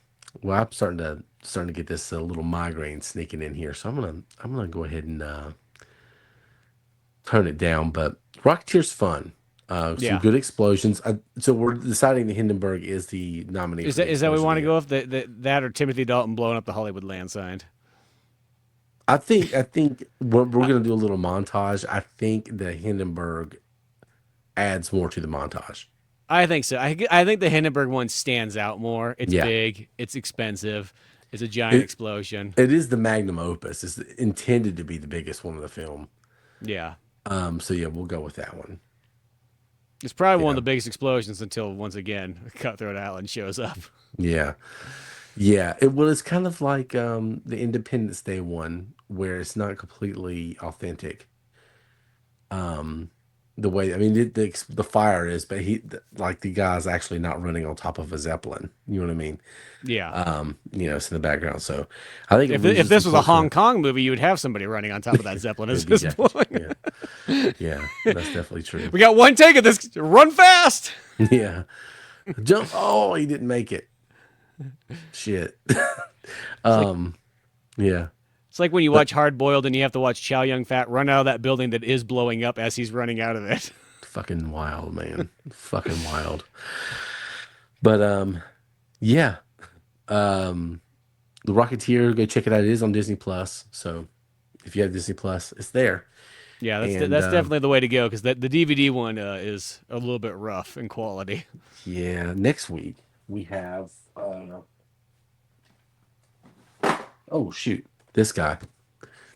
I'm starting to get this little migraine sneaking in here, so I'm gonna go ahead and tone it down. But Rocketeer's fun. Some good explosions. So we're deciding the Hindenburg is the nominee. Is that we want to go with that or Timothy Dalton blowing up the Hollywood land sign? I think we're gonna do a little montage. I think the Hindenburg adds more to the montage. I think so. I think the Hindenburg one stands out more. It's big. It's expensive. It's a giant explosion. It is the magnum opus. It's intended to be the biggest one of the film. Yeah. So yeah, we'll go with that one. It's probably one of the biggest explosions until once again Cutthroat Island shows up. Yeah. It's kind of like the Independence Day one, where it's not completely authentic. The way the fire is, but the guy's actually not running on top of a Zeppelin. You know what I mean? Yeah. It's in the background. So I think if this was a Hong Kong movie, you would have somebody running on top of that Zeppelin at this point. Yeah, that's definitely true. We got one take of this. Run fast. Yeah. Jump. Oh, he didn't make it. Shit. Yeah. It's like when you watch Hard Boiled and you have to watch Chow Yun Fat run out of that building that is blowing up as he's running out of it. Fucking wild, man. Fucking wild. But yeah. The Rocketeer, go check it out. It is on Disney Plus. So if you have Disney Plus, it's there. Yeah, that's definitely the way to go because the DVD one is a little bit rough in quality. Yeah. Next week we have oh shoot. This guy.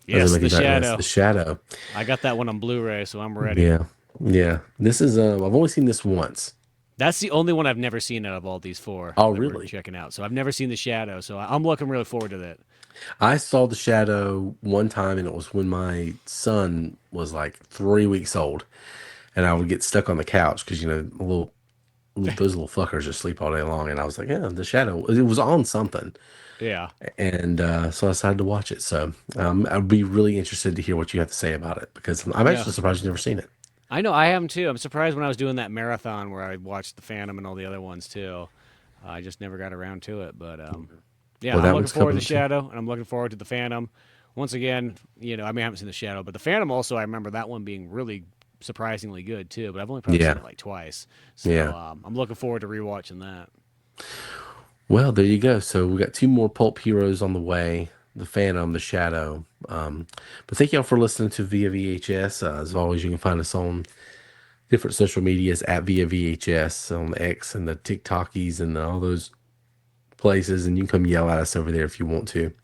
Yes, The Shadow. The Shadow. I got that one on Blu-ray, so I'm ready. Yeah. This is I've only seen this once. That's the only one I've never seen out of all these four. Oh, really? Checking out. So I've never seen The Shadow, so I'm looking really forward to that. I saw The Shadow one time, and it was when my son was like 3 weeks old, and I would get stuck on the couch because those little fuckers just sleep all day long, and I was like, yeah, The Shadow. It was on something. Yeah. And so I decided to watch it. So I'd be really interested to hear what you have to say about it because I'm actually surprised you've never seen it. I know, I am too. I'm surprised when I was doing that marathon where I watched The Phantom and all the other ones too. I just never got around to it. But yeah, I'm looking forward to The Shadow and I'm looking forward to The Phantom. Once again, I haven't seen The Shadow, but The Phantom also, I remember that one being really surprisingly good too. But I've only probably seen it like twice. So I'm looking forward to rewatching that. Well, there you go. So we got two more pulp heroes on the way: The Phantom, The Shadow. But thank y'all for listening to Via VHS. As always, you can find us on different social medias at Via VHS on the X and the TikTokies and all those places, and you can come yell at us over there if you want to.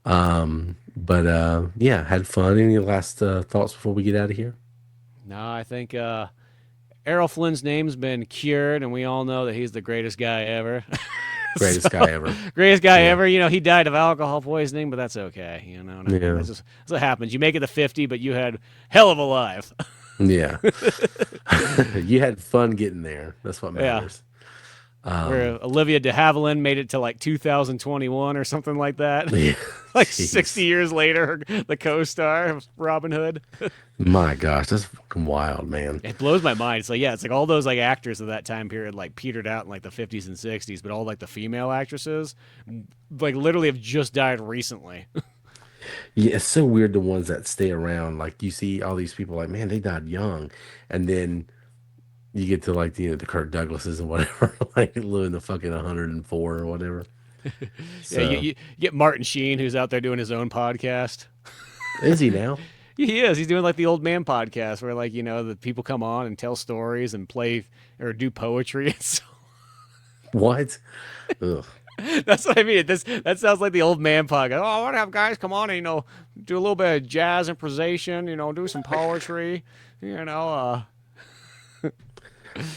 But yeah, had fun. Any last thoughts before we get out of here? No, I think Errol Flynn's name's been cured, and we all know that he's the greatest guy ever. Greatest guy ever. Greatest guy ever. He died of alcohol poisoning, but that's okay. That's what happens. You make it to 50, but you had hell of a life. Yeah. You had fun getting there. That's what matters. Where Olivia de Havilland made it to like 2021 or something like that. Yeah. Like 60 years later, the co-star of Robin Hood. My gosh, that's fucking wild, man. It blows my mind. It's like all those like actors of that time period like petered out in like the 50s and 60s, but all like the female actresses like literally have just died recently. Yeah, it's so weird the ones that stay around. Like you see all these people like, man, they died young, and then you get to like the Kirk Douglases and whatever, like living the fucking 104 or whatever. So, yeah, you get Martin Sheen, who's out there doing his own podcast. Is he now? He is. He's doing like the old man podcast where like, the people come on and tell stories and play or do poetry. So What? Ugh. that's what I mean. That sounds like the old man podcast. Oh, I want to have guys come on and, do a little bit of jazz improvisation, do some poetry,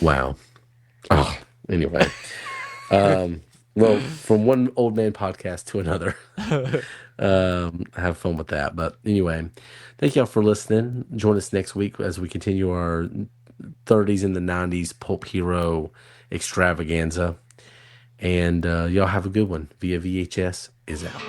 Wow. Oh, anyway. Well, from one old man podcast to another. Have fun with that. But anyway, thank y'all for listening. Join us next week as we continue our 30s and the 90s pulp hero extravaganza. And y'all have a good one. Via VHS is out.